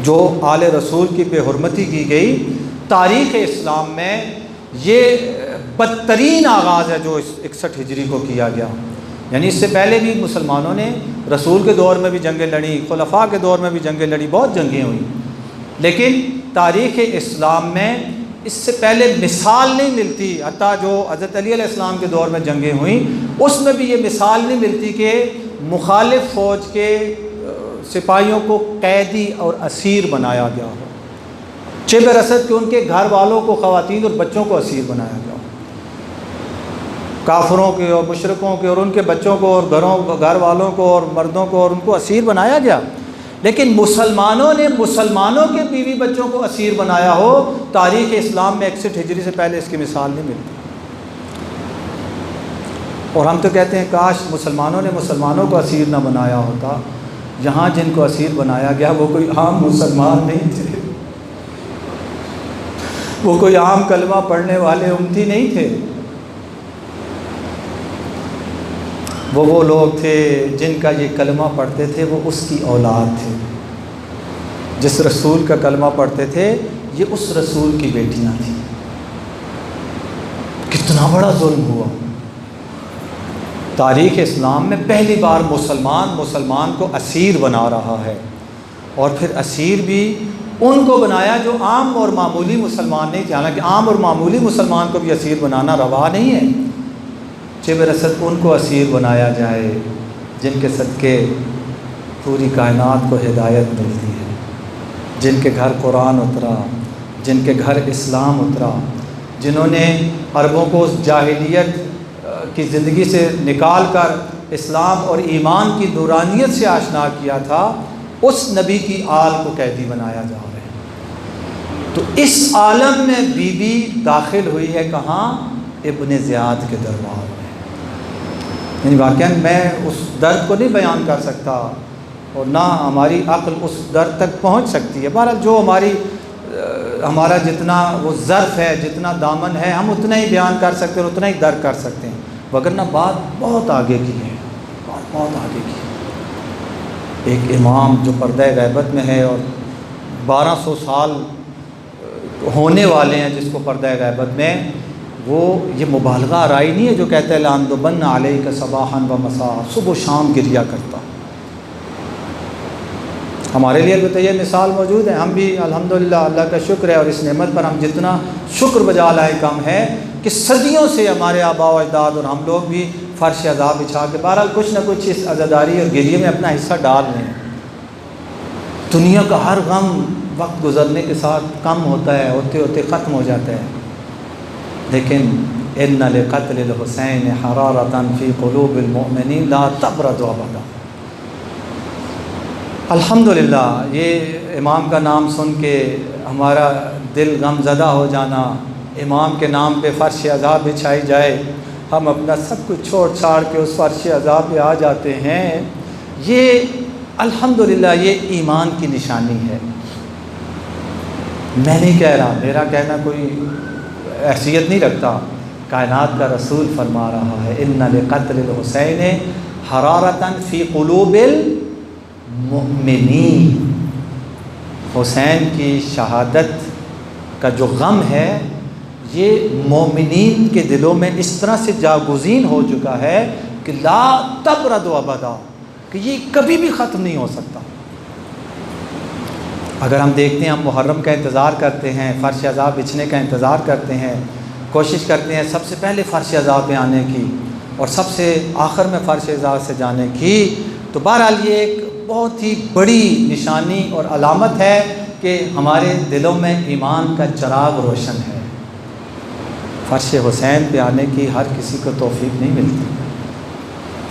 جو آل رسول کی بے حرمتی کی گئی۔ تاریخ اسلام میں یہ بدترین آغاز ہے جو 61 ہجری کو کیا گیا، یعنی اس سے پہلے بھی مسلمانوں نے رسول کے دور میں بھی جنگیں لڑیں، خلفاء کے دور میں بھی جنگیں لڑیں، بہت جنگیں ہوئیں، لیکن تاریخ اسلام میں اس سے پہلے مثال نہیں ملتی، حتیٰ جو حضرت علی علیہ السلام کے دور میں جنگیں ہوئیں اس میں بھی یہ مثال نہیں ملتی کہ مخالف فوج کے سپاہیوں کو قیدی اور اسیر بنایا گیا ہو، شبر اسد کے ان کے گھر والوں کو، خواتین اور بچوں کو اسیر بنایا گیا ہو، کافروں کے اور مشرکوں کے اور ان کے بچوں کو اور گھر والوں کو اور مردوں کو اور ان کو اسیر بنایا گیا، لیکن مسلمانوں نے مسلمانوں کے بیوی بچوں کو اسیر بنایا ہو، تاریخ اسلام میں 61 ہجری سے پہلے اس کی مثال نہیں ملتی۔ اور ہم تو کہتے ہیں کاش مسلمانوں نے مسلمانوں کو اسیر نہ بنایا ہوتا۔ یہاں جن کو اسیر بنایا گیا وہ کوئی عام مسلمان نہیں تھے، وہ کوئی عام کلمہ پڑھنے والے امتی نہیں تھے، وہ لوگ تھے جن کا یہ کلمہ پڑھتے تھے وہ اس کی اولاد تھے، جس رسول کا کلمہ پڑھتے تھے یہ اس رسول کی بیٹیاں تھیں۔ کتنا بڑا ظلم ہوا۔ تاریخ اسلام میں پہلی بار مسلمان کو اسیر بنا رہا ہے، اور پھر اسیر بھی ان کو بنایا جو عام اور معمولی مسلمان نہیں تھے، حالانکہ عام اور معمولی مسلمان کو بھی اسیر بنانا روا نہیں ہے۔ شبر اسد ان کو اسیر بنایا جائے جن کے صدقے پوری کائنات کو ہدایت ملتی ہے، جن کے گھر قرآن اترا، جن کے گھر اسلام اترا، جنہوں نے عربوں کو جاہلیت کی زندگی سے نکال کر اسلام اور ایمان کی نورانیت سے آشنا کیا تھا، اس نبی کی آل کو قیدی بنایا جا رہا ہے۔ تو اس عالم میں بی بی داخل ہوئی ہے کہاں؟ ابن زیاد کے دربار میں۔ یعنی واقعاً میں اس درد کو نہیں بیان کر سکتا، اور نہ ہماری عقل اس درد تک پہنچ سکتی ہے۔ بہرحال جو ہمارا جتنا وہ ظرف ہے، جتنا دامن ہے، ہم اتنا ہی بیان کر سکتے ہیں اور اتنا ہی درک کر سکتے ہیں، وگرنہ بات بہت آگے کی ہے، بہت آگے کی ہے۔ ایک امام جو پردہ غیبت میں ہے اور 1200 سال ہونے والے ہیں جس کو پردہ غیبت میں، وہ یہ مبالغہ آرائی نہیں ہے جو کہتا ہے لَأَنْدُبَنَّ عَلَيْكَ صَبَاحًا وَمَسَاءً، صبح و شام گریا کرتا۔ ہمارے لیے بھی تو یہ مثال موجود ہے، ہم بھی الحمدللہ اللہ کا شکر ہے، اور اس نعمت پر ہم جتنا شکر بجا لائے کم ہے کہ صدیوں سے ہمارے آباء و اجداد اور ہم لوگ بھی فرش عذاب بچھا کے بہرحال کچھ نہ کچھ اس عزاداری اور گریے میں اپنا حصہ ڈال رہے ہیں۔ دنیا کا ہر غم وقت گزرنے کے ساتھ کم ہوتا ہے، ہوتے ہوتے ختم ہو جاتا ہے، لیکن ان لقتل الحسین حرارۃ فی قلوب المؤمنین لا تبرد ابدا۔ الحمدللہ یہ امام کا نام سن کے ہمارا دل غم زدہ ہو جانا، امام کے نام پہ فرش عذاب بچھائی جائے، ہم اپنا سب کچھ چھوڑ چھاڑ کے اس فرش عذاب پہ آ جاتے ہیں، یہ الحمدللہ یہ ایمان کی نشانی ہے۔ میں نہیں کہہ رہا، میرا کہنا کوئی حیثیت نہیں رکھتا، کائنات کا رسول فرما رہا ہے ان لقتل الحسین حرارۃ فی قلوب المؤمنین۔ حسین کی شہادت کا جو غم ہے یہ مومنین کے دلوں میں اس طرح سے جاگزین ہو چکا ہے کہ لا تبرد ابدا، کہ یہ کبھی بھی ختم نہیں ہو سکتا۔ اگر ہم دیکھتے ہیں، ہم محرم کا انتظار کرتے ہیں، فرش عذاب بچھنے کا انتظار کرتے ہیں، کوشش کرتے ہیں سب سے پہلے فرش عذاب پہ آنے کی اور سب سے آخر میں فرش عذاب سے جانے کی، تو بہرحال یہ ایک بہت ہی بڑی نشانی اور علامت ہے کہ ہمارے دلوں میں ایمان کا چراغ روشن ہے۔ فرش حسین پہ آنے کی ہر کسی کو توفیق نہیں ملتی،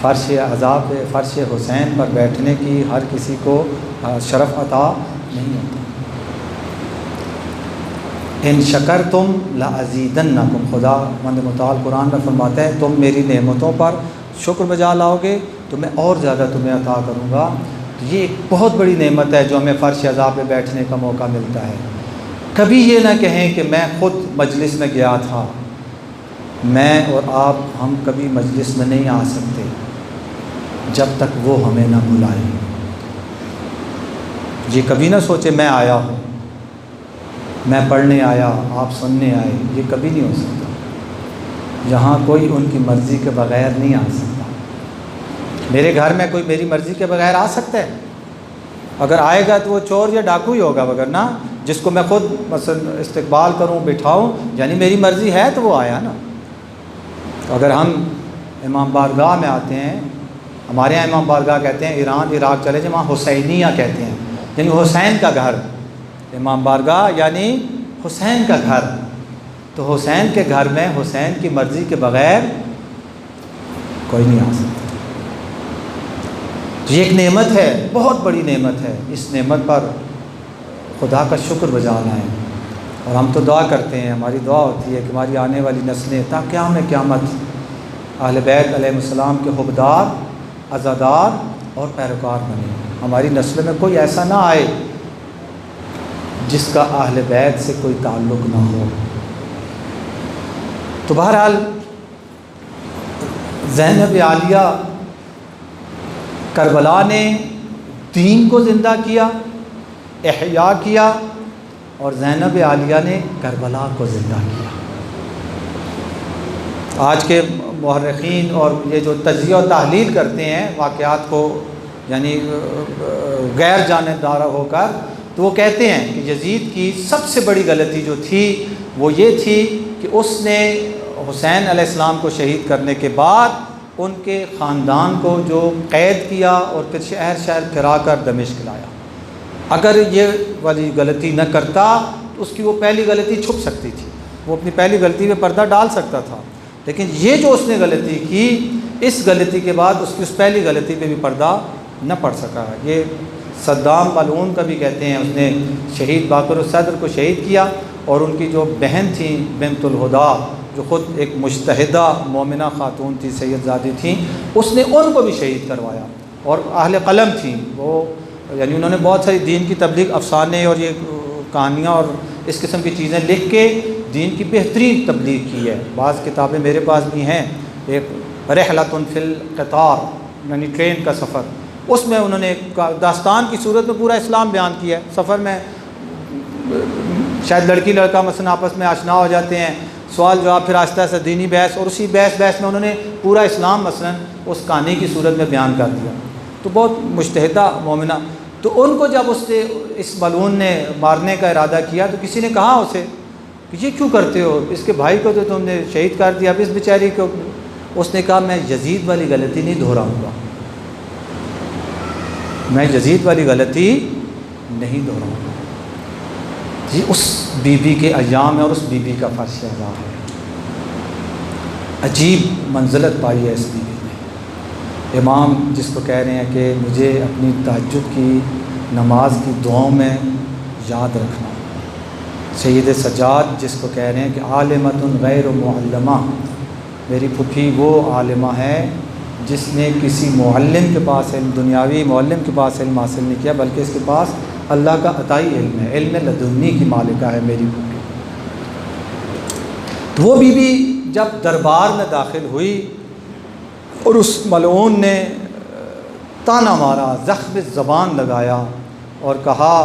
فرش عذاب پہ فرش حسین پر بیٹھنے کی ہر کسی کو شرف عطا نہیں ہوتا۔ ان شکرتم لازیدنکم، خدا مند متعال قرآن میں فرماتا ہے تم میری نعمتوں پر شکر بجا لاؤ گے تو میں اور زیادہ تمہیں عطا کروں گا۔ تو یہ ایک بہت بڑی نعمت ہے جو ہمیں فرش عذاب پہ بیٹھنے کا موقع ملتا ہے۔ کبھی یہ نہ کہیں کہ میں خود مجلس میں گیا تھا، میں اور آپ ہم کبھی مجلس میں نہیں آ سکتے جب تک وہ ہمیں نہ بلائے۔ یہ کبھی نہ سوچے میں آیا ہوں، میں پڑھنے آیا، آپ سننے آئے، یہ کبھی نہیں ہو سکتا۔ یہاں کوئی ان کی مرضی کے بغیر نہیں آ سکتا۔ میرے گھر میں کوئی میری مرضی کے بغیر آ سکتا ہے؟ اگر آئے گا تو وہ چور یا ڈاکو ہی ہوگا، وگرنہ جس کو میں خود مثلا استقبال کروں، بٹھاؤں، یعنی میری مرضی ہے تو وہ آیا نا۔ اگر ہم امام بارگاہ میں آتے ہیں ہمارے یہاں امام بارگاہ کہتے ہیں، ایران عراق چلے جائیں وہاں حسینیہ کہتے ہیں، یعنی حسین کا گھر۔ امام بارگاہ یعنی حسین کا گھر، تو حسین کے گھر میں حسین کی مرضی کے بغیر کوئی نہیں آ سکتا۔ یہ ایک نعمت ہے، بہت بڑی نعمت ہے، اس نعمت پر خدا کا شکر بجا لائیں۔ اور ہم تو دعا کرتے ہیں، ہماری دعا ہوتی ہے کہ ہماری آنے والی نسلیں تا قیام قیامت اہل بیت علیہ السلام کے حبدار، عزادار اور پیروکار بنے۔ ہماری نسل میں کوئی ایسا نہ آئے جس کا اہل بیت سے کوئی تعلق نہ ہو۔ تو بہرحال زینب عالیہ کربلا نے دین کو زندہ کیا، احیاء کیا، اور زینب عالیہ نے کربلا کو زندہ کیا۔ آج کے مورخین اور یہ جو تجزیہ و تحلیل کرتے ہیں واقعات کو، یعنی غیر جانبدار ہو کر، تو وہ کہتے ہیں کہ یزید کی سب سے بڑی غلطی جو تھی وہ یہ تھی کہ اس نے حسین علیہ السلام کو شہید کرنے کے بعد ان کے خاندان کو جو قید کیا اور پھر شہر شہر پھرا کر دمشق لایا۔ اگر یہ والی غلطی نہ کرتا تو اس کی وہ پہلی غلطی چھپ سکتی تھی، وہ اپنی پہلی غلطی پہ پردہ ڈال سکتا تھا، لیکن یہ جو اس نے غلطی کی، اس غلطی کے بعد اس کی اس پہلی غلطی پہ بھی پردہ نہ پڑ سکا۔ یہ صدام ملعون کا بھی کہتے ہیں، اس نے شہید باقر الصدر کو شہید کیا، اور ان کی جو بہن تھیں بنت الہدا، جو خود ایک مجتہدہ مومنہ خاتون تھی، سید زادی تھیں، اس نے ان کو بھی شہید کروایا۔ اور اہل قلم تھیں وہ، یعنی انہوں نے بہت ساری دین کی تبلیغ، افسانے اور یہ کہانیاں اور اس قسم کی چیزیں لکھ کے دین کی بہترین تبلیغ کی ہے۔ بعض کتابیں میرے پاس بھی ہیں، ایک رحلۃ فی القطار یعنی ٹرین کا سفر، اس میں انہوں نے داستان کی صورت میں پورا اسلام بیان کیا ہے۔ سفر میں شاید لڑکی لڑکا مثلا آپس میں آشنا ہو جاتے ہیں، سوال جواب، پھر آہستہ آہستہ دینی بحث، اور اسی بحث میں انہوں نے پورا اسلام مثلا اس کہانی کی صورت میں بیان کر دیا۔ تو بہت مجتہدہ مومنہ، تو ان کو جب اس ملعون نے مارنے کا ارادہ کیا تو کسی نے کہا اسے کہ یہ کیوں کرتے ہو، اس کے بھائی کو تو تم نے شہید کر دیا، اب اس بیچاری کو۔ اس نے کہا میں یزید والی غلطی نہیں دہراؤں گا، میں یزید والی غلطی نہیں دہراؤں گا۔ یہ اس بی بی کے ایام ہے اور اس بی بی کا فرش ادا ہے۔ عجیب منزلت پائی ہے اس بی بی نے۔ امام جس کو کہہ رہے ہیں کہ مجھے اپنی تہجد کی نماز کی دعاؤں میں یاد رکھنا۔ سید سجاد جس کو کہہ رہے ہیں کہ عالمۃ غیر معلمہ، میری پھوپھی وہ عالمہ ہے جس نے کسی معلم کے پاس علم، دنیاوی معلم کے پاس علم حاصل نہیں کیا، بلکہ اس کے پاس اللہ کا عطائی علم ہے، علم لدنی کی مالکہ ہے میری پھوپھی۔ وہ بی بی جب دربار میں داخل ہوئی اور اس ملعون نے تانا مارا، زخم زبان لگایا اور کہا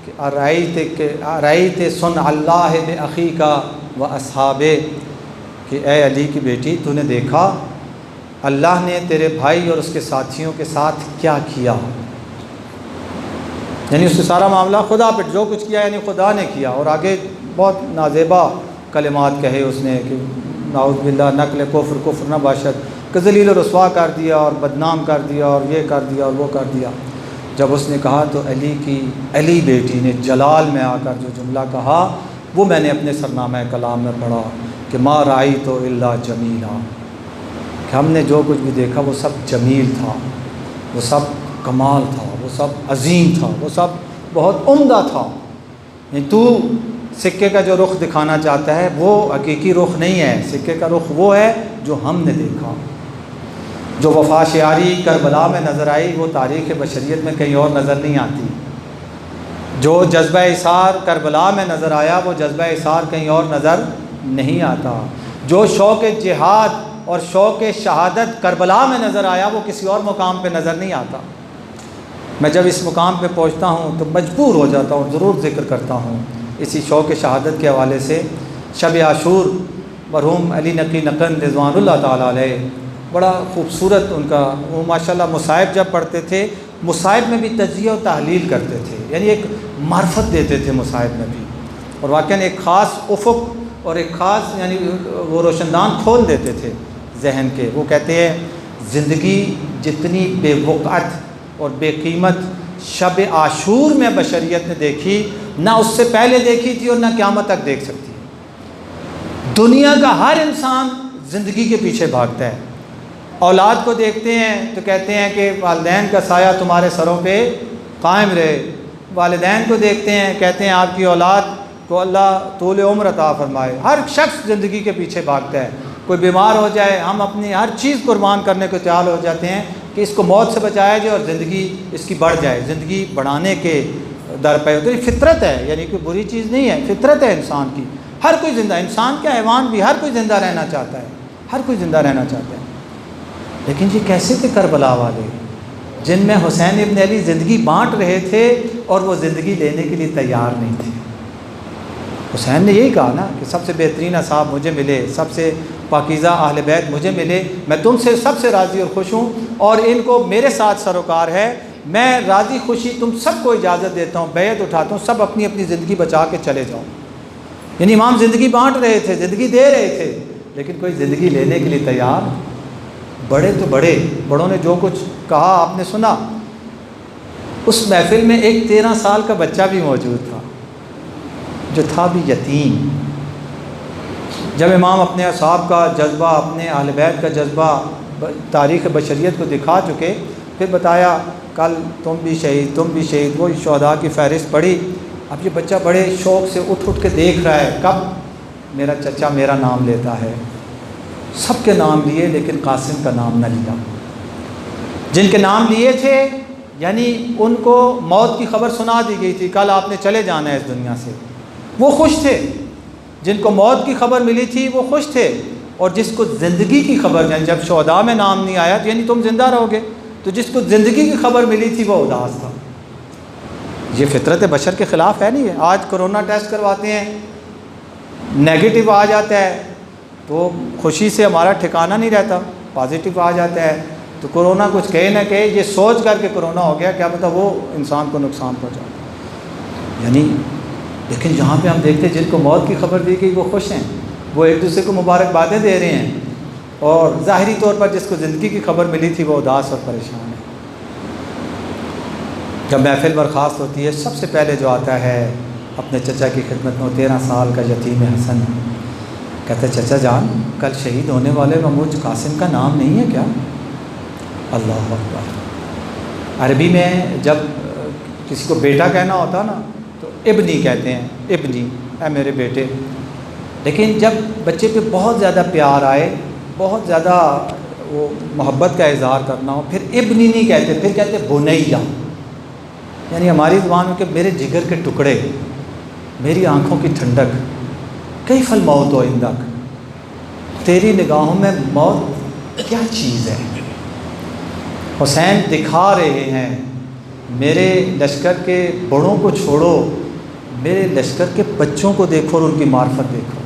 کہ ارأیت صنع اللہ بأخیک و اصحابہ، کہ اے علی کی بیٹی تو نے دیکھا اللہ نے تیرے بھائی اور اس کے ساتھیوں کے ساتھ کیا کیا؟ یعنی اس سے سارا معاملہ خدا پہ جو کچھ کیا یعنی خدا نے کیا، اور آگے بہت نازیبا کلمات کہے اس نے کہ نعوذ باللہ نقل کفر، کفر نہ باشد، کہ ذلیل و رسوا کر دیا اور بدنام کر دیا اور یہ کر دیا اور وہ کر دیا۔ جب اس نے کہا تو علی بیٹی نے جلال میں آ کر جو جملہ کہا وہ میں نے اپنے سرنامہ کلام میں پڑھا کہ ما رأیت الا جمیلا، کہ ہم نے جو کچھ بھی دیکھا وہ سب جمیل تھا، وہ سب کمال تھا، وہ سب عظیم تھا، وہ سب بہت عمدہ تھا۔ یعنی تو سکے کا جو رخ دکھانا چاہتا ہے وہ حقیقی رخ نہیں ہے، سکے کا رخ وہ ہے جو ہم نے دیکھا۔ جو وفا شعاری کربلا میں نظر آئی وہ تاریخ بشریت میں کہیں اور نظر نہیں آتی۔ جو جذبہ اثار کربلا میں نظر آیا وہ جذبہ اثار کہیں اور نظر نہیں آتا۔ جو شوق جہاد اور شوق شہادت کربلا میں نظر آیا وہ کسی اور مقام پہ نظر نہیں آتا۔ میں جب اس مقام پہ پہنچتا ہوں تو مجبور ہو جاتا ہوں، ضرور ذکر کرتا ہوں اسی شوق شہادت کے حوالے سے۔ شب عاشور مرحوم علی نقی نقن رضوان اللہ تعالیٰ علیہ، بڑا خوبصورت ان کا، وہ ماشاءاللہ مصائب جب پڑھتے تھے مصائب میں بھی تجزیہ و تحلیل کرتے تھے، یعنی ایک معرفت دیتے تھے مصائب میں بھی، اور واقعاً ایک خاص افق اور ایک خاص یعنی وہ روشندان کھول دیتے تھے ذہن کے۔ وہ کہتے ہیں زندگی جتنی بے وقعت اور بے قیمت شب عاشور میں بشریت نے دیکھی، نہ اس سے پہلے دیکھی تھی اور نہ قیامت تک دیکھ سکتی ہے۔ دنیا کا ہر انسان زندگی کے پیچھے بھاگتا ہے۔ اولاد کو دیکھتے ہیں تو کہتے ہیں کہ والدین کا سایہ تمہارے سروں پہ قائم رہے، والدین کو دیکھتے ہیں کہتے ہیں آپ کی اولاد کو اللہ طول عمر عطا فرمائے۔ ہر شخص زندگی کے پیچھے بھاگتا ہے، کوئی بیمار ہو جائے ہم اپنی ہر چیز قربان کرنے کو تیار ہو جاتے ہیں کہ اس کو موت سے بچایا جائے اور زندگی اس کی بڑھ جائے، زندگی بڑھانے کے در پہ۔ تو یہ فطرت ہے، یعنی کوئی بری چیز نہیں ہے، فطرت ہے انسان کی۔ ہر کوئی زندہ، انسان کیا حیوان بھی، ہر کوئی زندہ رہنا چاہتا ہے، ہر کوئی زندہ رہنا چاہتا ہے۔ لیکن یہ کیسے تھے کربلا والے، جن میں حسین ابن علی زندگی بانٹ رہے تھے اور وہ زندگی لینے کے لیے تیار نہیں تھے۔ حسین نے یہی کہا نا کہ سب سے بہترین اصحاب مجھے ملے، سب سے پاکیزہ اہل بیت مجھے ملے، میں تم سے سب سے راضی اور خوش ہوں، اور ان کو میرے ساتھ سروکار ہے، میں راضی خوشی تم سب کو اجازت دیتا ہوں، بیعت اٹھاتا ہوں، سب اپنی اپنی زندگی بچا کے چلے جاؤ۔ یعنی امام زندگی بانٹ رہے تھے، زندگی دے رہے تھے، لیکن کوئی زندگی لینے کے لیے تیار۔ بڑے تو بڑوں نے جو کچھ کہا آپ نے سنا۔ اس محفل میں ایک 13 سال کا بچہ بھی موجود تھا جو تھا بھی یتیم۔ جب امام اپنے اصحاب کا جذبہ، اپنے اہل بیت کا جذبہ تاریخ بشریت کو دکھا چکے، پھر بتایا کل تم بھی شہید، وہ شہداء کی فہرست پڑھی۔ اب یہ بچہ بڑے شوق سے اٹھ کے دیکھ رہا ہے کب میرا چچا میرا نام لیتا ہے۔ سب کے نام لیے لیکن قاسم کا نام نہ لیا۔ جن کے نام لیے تھے یعنی ان کو موت کی خبر سنا دی گئی تھی، کل آپ نے چلے جانا ہے اس دنیا سے، وہ خوش تھے۔ جن کو موت کی خبر ملی تھی وہ خوش تھے، اور جس کو زندگی کی خبر، یعنی جب شہداء میں نام نہیں آیا تو یعنی تم زندہ رہو گے، تو جس کو زندگی کی خبر ملی تھی وہ اداس تھا۔ یہ فطرت بشر کے خلاف ہے نہیں ہے؟ آج کرونا ٹیسٹ کرواتے ہیں، نیگیٹو آ جاتا ہے تو خوشی سے ہمارا ٹھکانہ نہیں رہتا، پازیٹیو آ جاتا ہے تو کرونا کچھ کہے نہ کہے، یہ سوچ کر کے کرونا ہو گیا، کیا پتہ وہ انسان کو نقصان پہنچا۔ یعنی لیکن جہاں پہ ہم دیکھتے ہیں جن کو موت کی خبر دی گئی وہ خوش ہیں، وہ ایک دوسرے کو مبارکبادیں دے رہے ہیں، اور ظاہری طور پر جس کو زندگی کی خبر ملی تھی وہ اداس اور پریشان ہے۔ جب محفل برخاست ہوتی ہے سب سے پہلے جو آتا ہے اپنے چچا کی خدمت میں، 13 سال کا یتیم حسن، کہتے چچا جان کل شہید ہونے والے مجھ قاسم کا نام نہیں ہے کیا؟ اللہ اکبر۔ عربی میں جب کسی کو بیٹا کہنا ہوتا نا تو ابنی کہتے ہیں، ابنی، اے میرے بیٹے۔ لیکن جب بچے پہ بہت زیادہ پیار آئے، بہت زیادہ وہ محبت کا اظہار کرنا ہو، پھر ابنی نہیں کہتے، پھر کہتے بنیا، یعنی ہماری زبان میں کہ میرے جگر کے ٹکڑے، میری آنکھوں کی ٹھنڈک، کیف الموت و عندک، تیری نگاہوں میں موت کیا چیز ہے۔ حسین دکھا رہے ہیں میرے لشکر کے بڑوں کو چھوڑو، میرے لشکر کے بچوں کو دیکھو اور ان کی معرفت دیکھو،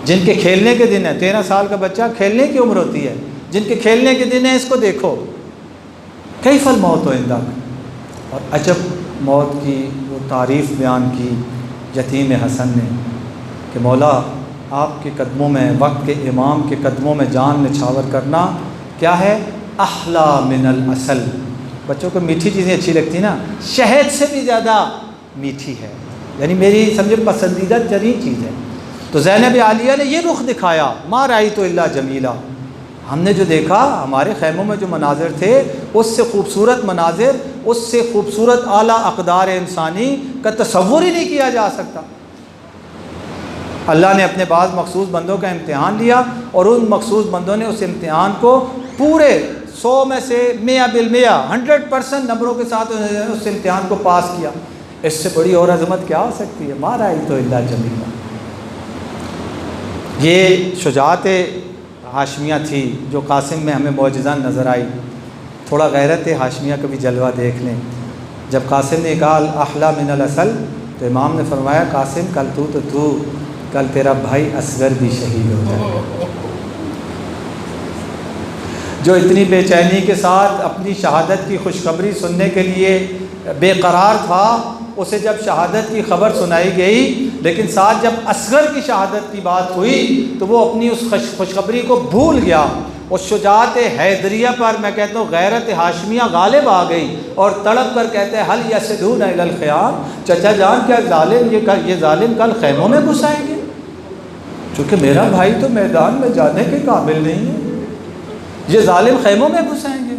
جن کے کھیلنے کے دن ہے۔ 13 سال کا بچہ کھیلنے کی عمر ہوتی ہے، جن کے کھیلنے کے دن ہے اس کو دیکھو۔ کیف الموت و عندک، اور عجب موت کی وہ تعریف بیان کی یتیم حسن نے کہ مولا آپ کے قدموں میں، وقت کے امام کے قدموں میں جان نچھاور کرنا کیا ہے؟ احلا من العسل۔ بچوں کو میٹھی چیزیں اچھی لگتی نا، شہد سے بھی زیادہ میٹھی ہے، یعنی میری سمجھے پسندیدہ ترین چیز ہے۔ تو زینب عالیہ نے یہ رخ دکھایا، ما رأیت الا جمیلا، ہم نے جو دیکھا ہمارے خیموں میں جو مناظر تھے اس سے خوبصورت مناظر، اس سے خوبصورت اعلیٰ اقدار انسانی کا تصور ہی نہیں کیا جا سکتا۔ اللہ نے اپنے بعض مخصوص بندوں کا امتحان لیا اور ان مخصوص بندوں نے اس امتحان کو پورے 100 میں سے 100% 100% نمبروں کے ساتھ اس امتحان کو پاس کیا۔ اس سے بڑی اور عظمت کیا ہو سکتی ہے؟ ما رأیت الا جمیلا۔ یہ شجاعت ہاشمیہ تھی جو قاسم میں ہمیں معجزہ نظر آئی۔ تھوڑا غیرت ہاشمیہ کا بھی جلوہ دیکھ لیں۔ جب قاسم نے کہا احلا من العسل تو امام نے فرمایا قاسم کل تو کل تیرا بھائی اصغر بھی شہید ہو جائے گا، جو اتنی بے چینی کے ساتھ اپنی شہادت کی خوشخبری سننے کے لیے بے قرار تھا، اسے جب شہادت کی خبر سنائی گئی لیکن ساتھ جب اصغر کی شہادت کی بات ہوئی تو وہ اپنی اس خوشخبری کو بھول گیا، اور شجاعت حیدریہ پر میں کہتا ہوں غیرت ہاشمیہ غالب آ گئی، اور تڑپ کر کہتے ہیں حل یسدون الی الخیام، چچا جان کیا ظالم یہ ظالم کل خیموں میں گھس آئیں گے؟ چونکہ میرا بھائی تو میدان میں جانے کے قابل نہیں ہے، یہ ظالم خیموں میں گھس آئیں گے۔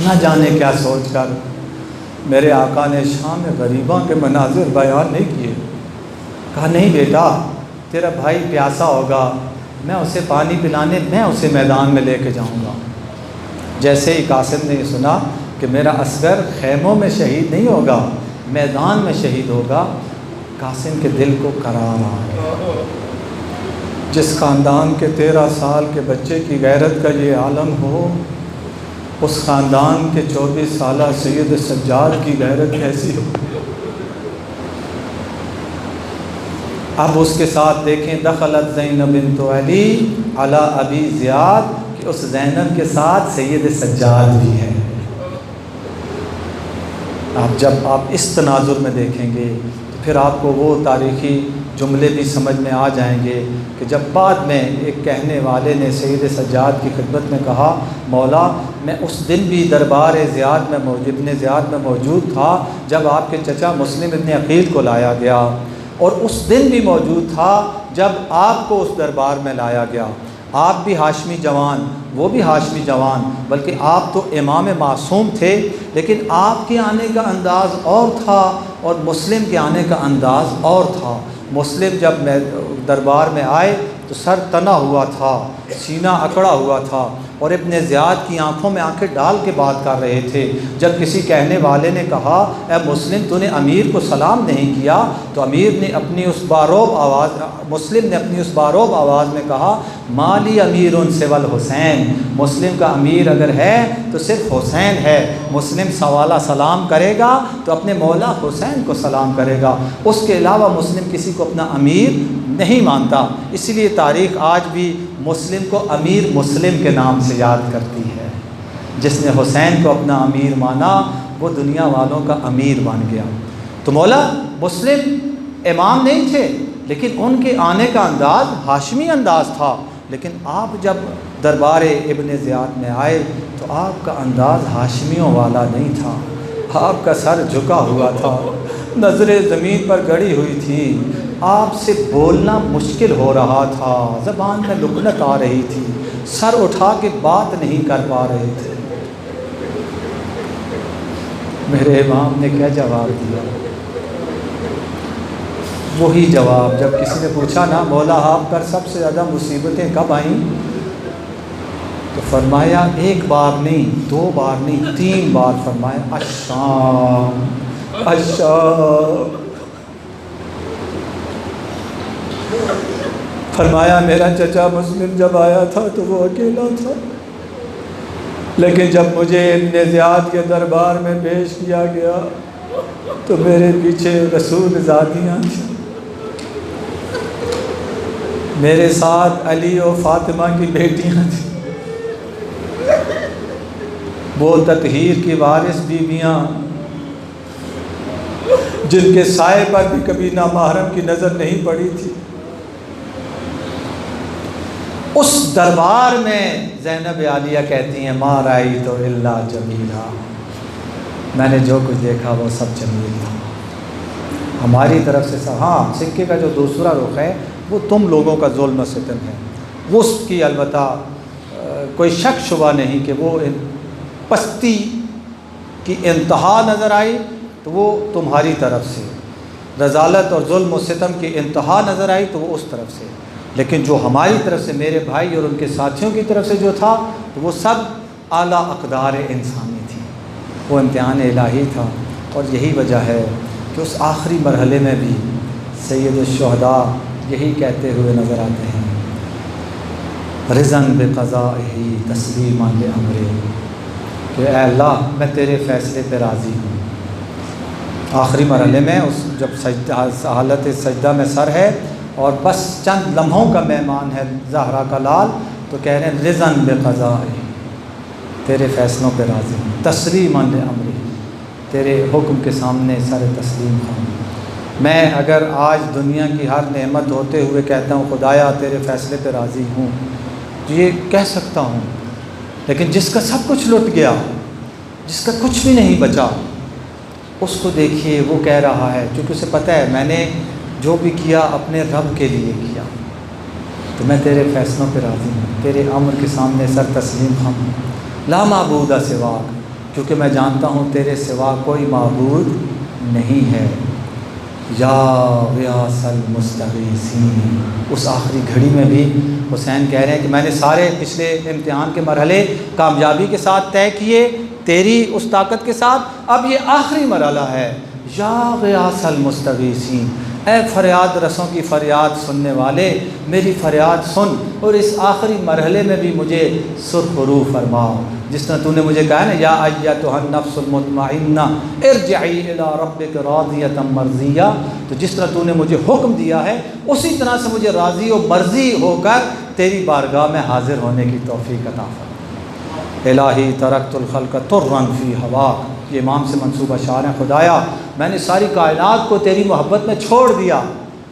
نہ جانے کیا سوچ کر میرے آقا نے شام غریباں کے مناظر بیان نہیں کیے، کہا نہیں بیٹا تیرا بھائی پیاسا ہوگا، میں اسے پانی پلانے میں اسے میدان میں لے کے جاؤں گا۔ جیسے ہی قاسم نے یہ سنا کہ میرا اصغر خیموں میں شہید نہیں ہوگا، میدان میں شہید ہوگا، قاسم کے دل کو قرار آ گیا۔ جس خاندان کے 13 سال کے بچے کی غیرت کا یہ عالم ہو، اس خاندان کے 24 سالہ سید سجاد کی غیرت کیسی ہو؟ اب اس کے ساتھ دیکھیں دخلت زینب بنت علی علی ابی زیاد، کہ اس زینب کے ساتھ سید سجاد بھی ہے۔ اب جب آپ اس تناظر میں دیکھیں گے تو پھر آپ کو وہ تاریخی جملے بھی سمجھ میں آ جائیں گے کہ جب بعد میں ایک کہنے والے نے سید سجاد کی خدمت میں کہا مولا میں اس دن بھی دربار زیاد میں ابن زیاد میں موجود تھا جب آپ کے چچا مسلم ابن عقیل کو لایا گیا، اور اس دن بھی موجود تھا جب آپ کو اس دربار میں لایا گیا۔ آپ بھی ہاشمی جوان، وہ بھی ہاشمی جوان، بلکہ آپ تو امام معصوم تھے، لیکن آپ کے آنے کا انداز اور تھا اور مسلم کے آنے کا انداز اور تھا۔ مسلم جب دربار میں آئے تو سر تنا ہوا تھا، سینہ اکڑا ہوا تھا، اور ابن زیاد کی آنکھوں میں آنکھیں ڈال کے بات کر رہے تھے۔ جب کسی کہنے والے نے کہا اے مسلم تو نے امیر کو سلام نہیں کیا، تو امیر نے اپنی اس باروب آواز مسلم نے اپنی اس باروب آواز میں کہا مالی امیر سوى الحسین، مسلم کا امیر اگر ہے تو صرف حسین ہے۔ مسلم سوالہ سلام کرے گا تو اپنے مولا حسین کو سلام کرے گا، اس کے علاوہ مسلم کسی کو اپنا امیر نہیں مانتا۔ اسی لیے تاریخ آج بھی مسلم کو امیر مسلم کے نام سے یاد کرتی ہے۔ جس نے حسین کو اپنا امیر مانا وہ دنیا والوں کا امیر بن گیا۔ تو مولا مسلم امام نہیں تھے، لیکن ان کے آنے کا انداز ہاشمی انداز تھا، لیکن آپ جب دربار ابن زیاد میں آئے تو آپ کا انداز ہاشمیوں والا نہیں تھا، آپ کا سر جھکا ہوا تھا، نظریں زمین پر گڑی ہوئی تھی، آپ سے بولنا مشکل ہو رہا تھا، زبان میں لکنت آ رہی تھی، سر اٹھا کے بات نہیں کر پا رہے تھے۔ میرے امام نے کیا جواب دیا؟ وہی جواب جب کسی نے پوچھا نا مولا آپ پر سب سے زیادہ مصیبتیں کب آئیں، تو فرمایا ایک بار نہیں، 2 بار نہیں، 3 بار فرمایا الشام الشام۔ فرمایا میرا چچا مسلم جب آیا تھا تو وہ اکیلا تھا، لیکن جب مجھے ابن زیاد کے دربار میں پیش کیا گیا تو میرے پیچھے رسول زادیاں تھیں، میرے ساتھ علی و فاطمہ کی بیٹیاں تھیں، وہ تطہیر کی وارث بیویاں جن کے سائے پر بھی کبھی نامحرم کی نظر نہیں پڑی تھی۔ اس دربار میں زینب عالیہ کہتی ہیں ما رأیت الا جمیلا، میں نے جو کچھ دیکھا وہ سب جمیل تھا۔ ہماری طرف سے ہاں سکے کا جو دوسرا رخ ہے وہ تم لوگوں کا ظلم و ستم ہے، وہ اس کی البتہ کوئی شک شبہ نہیں کہ وہ پستی کی انتہا نظر آئی تو وہ تمہاری طرف سے، رذالت اور ظلم و ستم کی انتہا نظر آئی تو وہ اس طرف سے، لیکن جو ہماری طرف سے میرے بھائی اور ان کے ساتھیوں کی طرف سے جو تھا تو وہ سب اعلیٰ اقدار انسانی تھی، وہ امتحان الہی تھا۔ اور یہی وجہ ہے کہ اس آخری مرحلے میں بھی سید الشہداء یہی کہتے ہوئے نظر آتے ہیں رضاً بقضائہ تسلیما لامرہ، کہ اے اللہ میں تیرے فیصلے پہ راضی ہوں۔ آخری مرحلے میں اس جب سجدہ حالت سجدہ میں سر ہے اور بس چند لمحوں کا مہمان ہے زہرا کا لال، تو کہہ رہے ہیں رضاً بقضائہ، تیرے فیصلوں پہ راضی ہوں، تسلیما لامرہ، تیرے حکم کے سامنے سر تسلیم ہوں۔ میں اگر آج دنیا کی ہر نعمت ہوتے ہوئے کہتا ہوں خدایا تیرے فیصلے پہ راضی ہوں، یہ کہہ سکتا ہوں، لیکن جس کا سب کچھ لٹ گیا، جس کا کچھ بھی نہیں بچا، اس کو دیکھیے وہ کہہ رہا ہے، کیونکہ اسے پتہ ہے میں نے جو بھی کیا اپنے رب کے لیے کیا، تو میں تیرے فیصلوں پہ راضی ہوں، تیرے امر کے سامنے سر تسلیم خم ہوں، لا معبود سواک، کیونکہ میں جانتا ہوں تیرے سوا کوئی معبود نہیں ہے، یا غیاث المستغیثین۔ اس آخری گھڑی میں بھی حسین کہہ رہے ہیں کہ میں نے سارے پچھلے امتحان کے مرحلے کامیابی کے ساتھ طے کیے تیری اس طاقت کے ساتھ، اب یہ آخری مرحلہ ہے، یا غیاث المستغیثین، اے فریاد رسوں کی فریاد سننے والے، میری فریاد سن اور اس آخری مرحلے میں بھی مجھے سرخ رو فرماؤ، جس طرح تو نے مجھے کہا نا یا ایتھا النفس المطمئنہ ارجعی الی ربک راضیۃ مرضیہ، تو جس طرح تو نے مجھے حکم دیا ہے اسی طرح سے مجھے راضی و مرضی ہو کر تیری بارگاہ میں حاضر ہونے کی توفیق عطا فرما۔ الہی ترکت الخلق طرا فی ہواک، یہ امام سے منسوب اشعار ہیں، خدایا میں نے ساری کائنات کو تیری محبت میں چھوڑ دیا،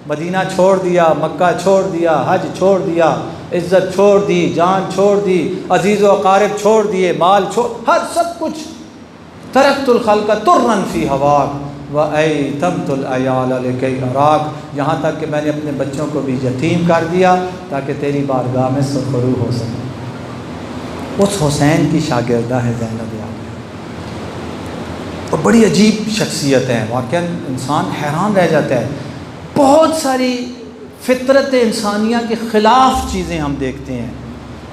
مدینہ چھوڑ دیا، مکہ چھوڑ دیا، حج چھوڑ دیا، عزت چھوڑ دی، جان چھوڑ دی، عزیز و اقارب چھوڑ دیے، مال چھوڑ، ہر سب کچھ، ترکت الخلق طرا فی ہواک وایتمت العیال لکی اراک، یہاں تک کہ میں نے اپنے بچوں کو بھی یتیم کر دیا تاکہ تیری بارگاہ میں سرخرو ہو سکے۔ اس حسین کی شاگردہ ہے زینب عالیہ، اور بڑی عجیب شخصیت ہے، واقعاً انسان حیران رہ جاتا ہے، بہت ساری فطرت انسانیہ کے خلاف چیزیں ہم دیکھتے ہیں،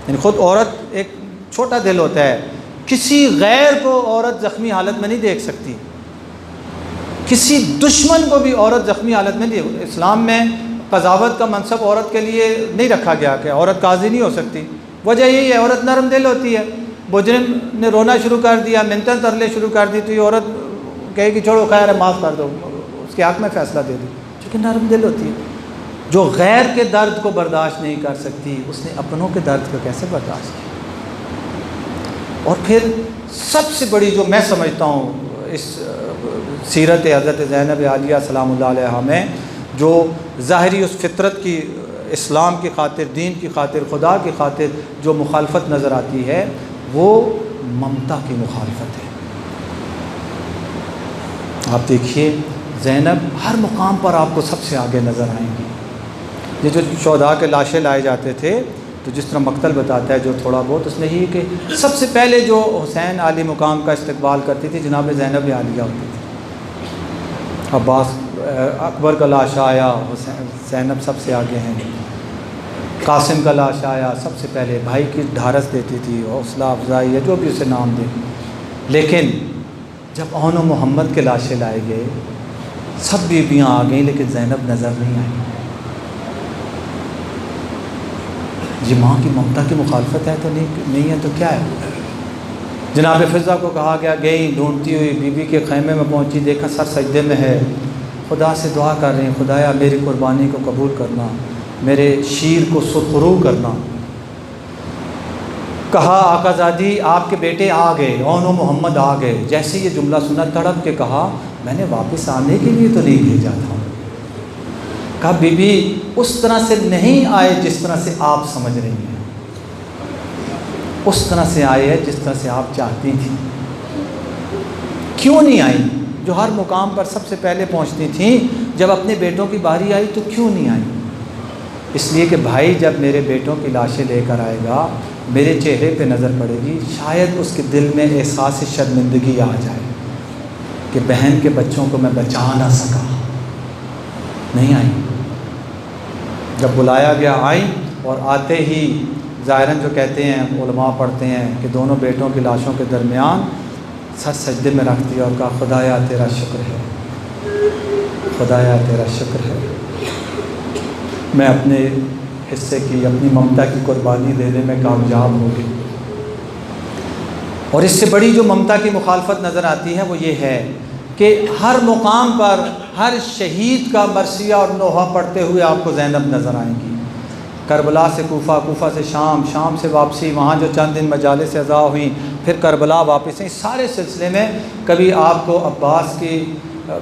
یعنی خود عورت ایک چھوٹا دل ہوتا ہے، کسی غیر کو عورت زخمی حالت میں نہیں دیکھ سکتی، کسی دشمن کو بھی عورت زخمی حالت میں نہیں، اسلام میں قضاوت کا منصب عورت کے لیے نہیں رکھا گیا کہ عورت قاضی نہیں ہو سکتی، وجہ یہی ہے عورت نرم دل ہوتی ہے، مجرم نے رونا شروع کر دیا، منتیں ترلے شروع کر دی تو یہ عورت کہے کہ چھوڑو خیر ہے معاف کر دو، اس کے حق میں فیصلہ دے دو، چونکہ نرم دل ہوتی ہے۔ جو غیر کے درد کو برداشت نہیں کر سکتی، اس نے اپنوں کے درد کو کیسے برداشت کیا؟ اور پھر سب سے بڑی جو میں سمجھتا ہوں اس سیرت حضرت زینب عالیہ سلام اللہ علیہا میں جو ظاہری اس فطرت کی، اسلام کی خاطر، دین کی خاطر، خدا کی خاطر جو مخالفت نظر آتی ہے وہ ممتا کی مخالفت ہے۔ آپ دیکھیے زینب ہر مقام پر آپ کو سب سے آگے نظر آئیں گی۔ یہ جو شہداء کے لاشیں لائے جاتے تھے تو جس طرح مقتل بتاتا ہے جو تھوڑا بہت، اس میں یہ کہ سب سے پہلے جو حسین عالی مقام کا استقبال کرتی تھی جناب زینب عالیہ ہوتی تھی۔ عباس اکبر کا لاش آیا، زینب سب سے آگے ہیں، قاسم کا لاش آیا، سب سے پہلے بھائی کی ڈھارس دیتی تھی، حوصلہ افزائی ہے جو بھی اسے نام دے۔ لیکن جب اون و محمد کے لاشیں لائے گئے سب بیویاں آ گئیں لیکن زینب نظر نہیں آئی۔ یہ ماں کی ممتا کی مخالفت ہے تو نہیں ہے تو کیا ہے؟ جناب فضہ کو کہا گیا، گئی ڈھونڈتی ہوئی بی بی کے خیمے میں پہنچی، دیکھا سر سجدے میں ہے، خدا سے دعا کر رہے ہیں خدایا میری قربانی کو قبول کرنا، میرے شیر کو سرخرو کرنا۔ کہا آقا زادی آپ کے بیٹے آ گئے، اون و محمد آ گئے۔ جیسے یہ جملہ سنا تڑپ کے کہا میں نے واپس آنے کے لیے تو نہیں بھیجا تھا۔ کہا بی بی اس طرح سے نہیں آئے جس طرح سے آپ سمجھ رہی ہیں، اس طرح سے آئے ہیں جس طرح سے آپ چاہتی تھیں۔ کیوں نہیں آئی؟ جو ہر مقام پر سب سے پہلے پہنچتی تھیں، جب اپنے بیٹوں کی باری آئی تو کیوں نہیں آئی؟ اس لیے کہ بھائی جب میرے بیٹوں کی لاشیں لے کر آئے گا، میرے چہرے پہ نظر پڑے گی، شاید اس کے دل میں احساس شرمندگی آ جائے کہ بہن کے بچوں کو میں بچا نہ سکا۔ نہیں آئی۔ جب بلایا گیا آئیں، اور آتے ہی ظاہراً جو کہتے ہیں علماء پڑھتے ہیں کہ دونوں بیٹوں کی لاشوں کے درمیان سر سجدے میں رکھ دیا اور کہا خدایا تیرا شکر ہے، خدایا تیرا شکر ہے، میں اپنے حصے کی، اپنی ممتا کی قربانی دینے میں کامیاب ہو گئی۔ اور اس سے بڑی جو ممتا کی مخالفت نظر آتی ہے وہ یہ ہے کہ ہر مقام پر ہر شہید کا مرثیہ اور نوحہ پڑھتے ہوئے آپ کو زینب نظر آئیں گی۔ کربلا سے کوفہ، کوفہ سے شام، شام سے واپسی، وہاں جو چند دن مجالس عزا ہوئیں، پھر کربلا واپس، اس سارے سلسلے میں کبھی آپ کو عباس کی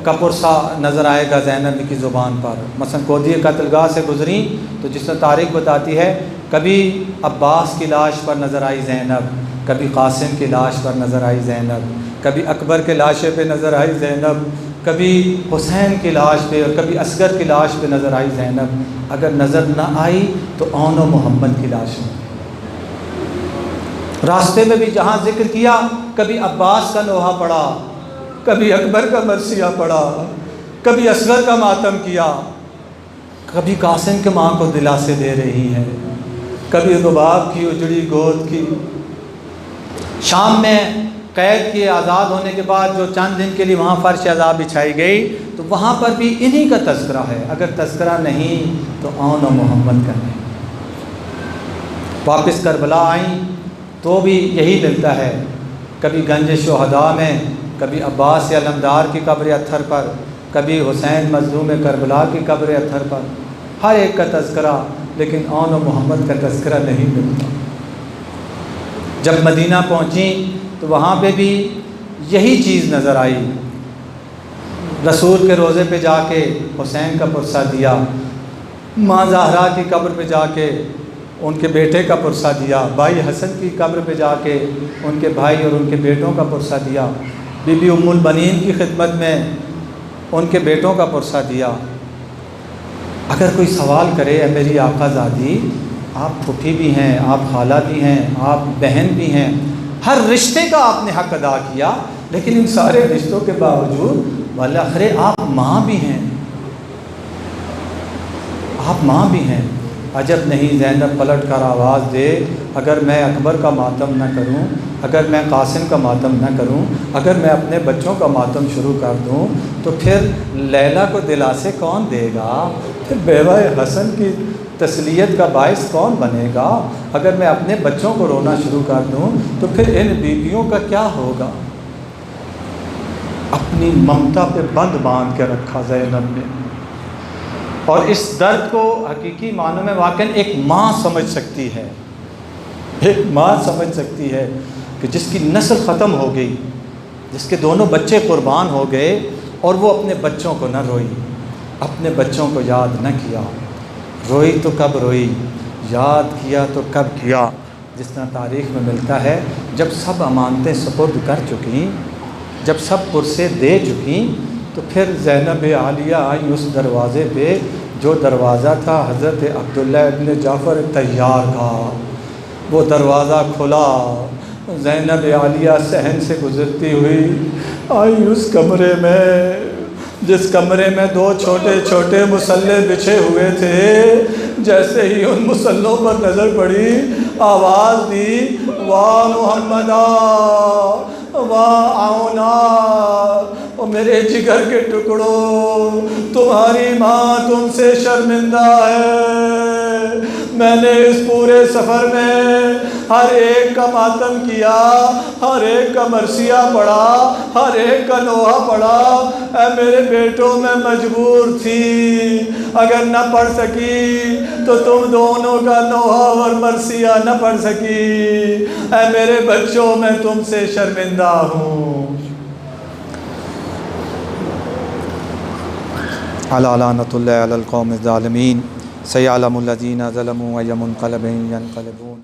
کا پرسہ نظر آئے گا زینب کی زبان پر۔ مثلا کودی قتل گاہ سے گزری تو جس میں تاریخ بتاتی ہے کبھی عباس کی لاش پر نظر آئی زینب، کبھی قاسم کی لاش پر نظر آئی زینب، کبھی اکبر کے لاشے پہ نظر آئی زینب، کبھی حسین کی لاش پہ اور کبھی اصغر کی لاش پہ نظر آئی زینب۔ اگر نظر نہ آئی تو اون و محمد کی لاش ہے۔ راستے میں بھی جہاں ذکر کیا کبھی عباس کا لوہا پڑا، کبھی اکبر کا مرثیہ پڑا، کبھی اصغر کا ماتم کیا، کبھی قاسم کے ماں کو دلاسے دے رہی ہے، کبھی رباب کی اجڑی گود کی۔ شام میں قید کے آزاد ہونے کے بعد جو چند دن کے لیے وہاں فرش عذاب بچھائی گئی تو وہاں پر بھی انہی کا تذکرہ ہے۔ اگر تذکرہ نہیں تو اون و محمد کا نہیں۔ واپس کربلا آئیں تو بھی یہی ملتا ہے، کبھی گنج شہداء میں، کبھی عباس علمدار کی قبر اطہر پر، کبھی حسین مظلوم کربلا کی قبر اطہر پر، ہر ایک کا تذکرہ، لیکن اون و محمد کا تذکرہ نہیں ملتا۔ جب مدینہ پہنچیں تو وہاں پہ بھی یہی چیز نظر آئی۔ رسول کے روضے پہ جا کے حسین کا پرسہ دیا، ماں زہرا کی قبر پہ جا کے ان کے بیٹے کا پرسہ دیا، بھائی حسن کی قبر پہ جا کے ان کے بھائی اور ان کے بیٹوں کا پرسہ دیا، بی بی ام البنین کی خدمت میں ان کے بیٹوں کا پرسہ دیا۔ اگر کوئی سوال کرے اے میری آقا زادی، آپ پھوپھی بھی ہیں، آپ خالہ بھی ہیں، آپ بہن بھی ہیں، ہر رشتے کا آپ نے حق ادا کیا، لیکن ان سارے رشتوں کے باوجود بالآخر آپ ماں بھی ہیں، آپ ماں بھی ہیں۔ عجب نہیں زینب پلٹ کر آواز دے، اگر میں اکبر کا ماتم نہ کروں، اگر میں قاسم کا ماتم نہ کروں، اگر میں اپنے بچوں کا ماتم شروع کر دوں تو پھر لیلا کو دلاسے کون دے گا؟ پھر بیوہ حسن کی تسلیت کا باعث کون بنے گا؟ اگر میں اپنے بچوں کو رونا شروع کر دوں تو پھر ان بیویوں کا کیا ہوگا؟ اپنی ممتا پہ بند باندھ کے رکھا زینب نے، اور اس درد کو حقیقی معنوں میں واقعاً ایک ماں سمجھ سکتی ہے، ایک ماں سمجھ سکتی ہے کہ جس کی نسل ختم ہو گئی، جس کے دونوں بچے قربان ہو گئے اور وہ اپنے بچوں کو نہ روئی، اپنے بچوں کو یاد نہ کیا۔ روئی تو کب روئی، یاد کیا تو کب کیا؟ جس طرح تاریخ میں ملتا ہے جب سب امانتیں سپرد کر چکیں، جب سب پرسے دے چکیں تو پھر زینب عالیہ آئی اس دروازے پہ جو دروازہ تھا حضرت عبداللہ ابن جعفر طیار کا۔ وہ دروازہ کھلا، زینب عالیہ صحن سے گزرتی ہوئی آئی اس کمرے میں جس کمرے میں دو چھوٹے چھوٹے مصلے بچھے ہوئے تھے۔ جیسے ہی ان مصلوں پر نظر پڑی آواز دی، واہ محمدہ واہ آؤنا، او میرے جگر کے ٹکڑوں، تمہاری ماں تم سے شرمندہ ہے۔ میں نے اس پورے سفر میں ہر ایک کا ماتم کیا، ہر ایک کا مرثیہ پڑھا، ہر ایک کا لوہا پڑھا، اے میرے بیٹوں میں مجبور تھی، اگر نہ پڑھ سکی تو تم دونوں کا لوہا اور مرثیہ نہ پڑھ سکی، اے میرے بچوں میں تم سے شرمندہ ہوں۔ الا لعنۃ اللہ علی القوم الظالمین سیعلم الذین ظلموا ای منقلب ینقلبون۔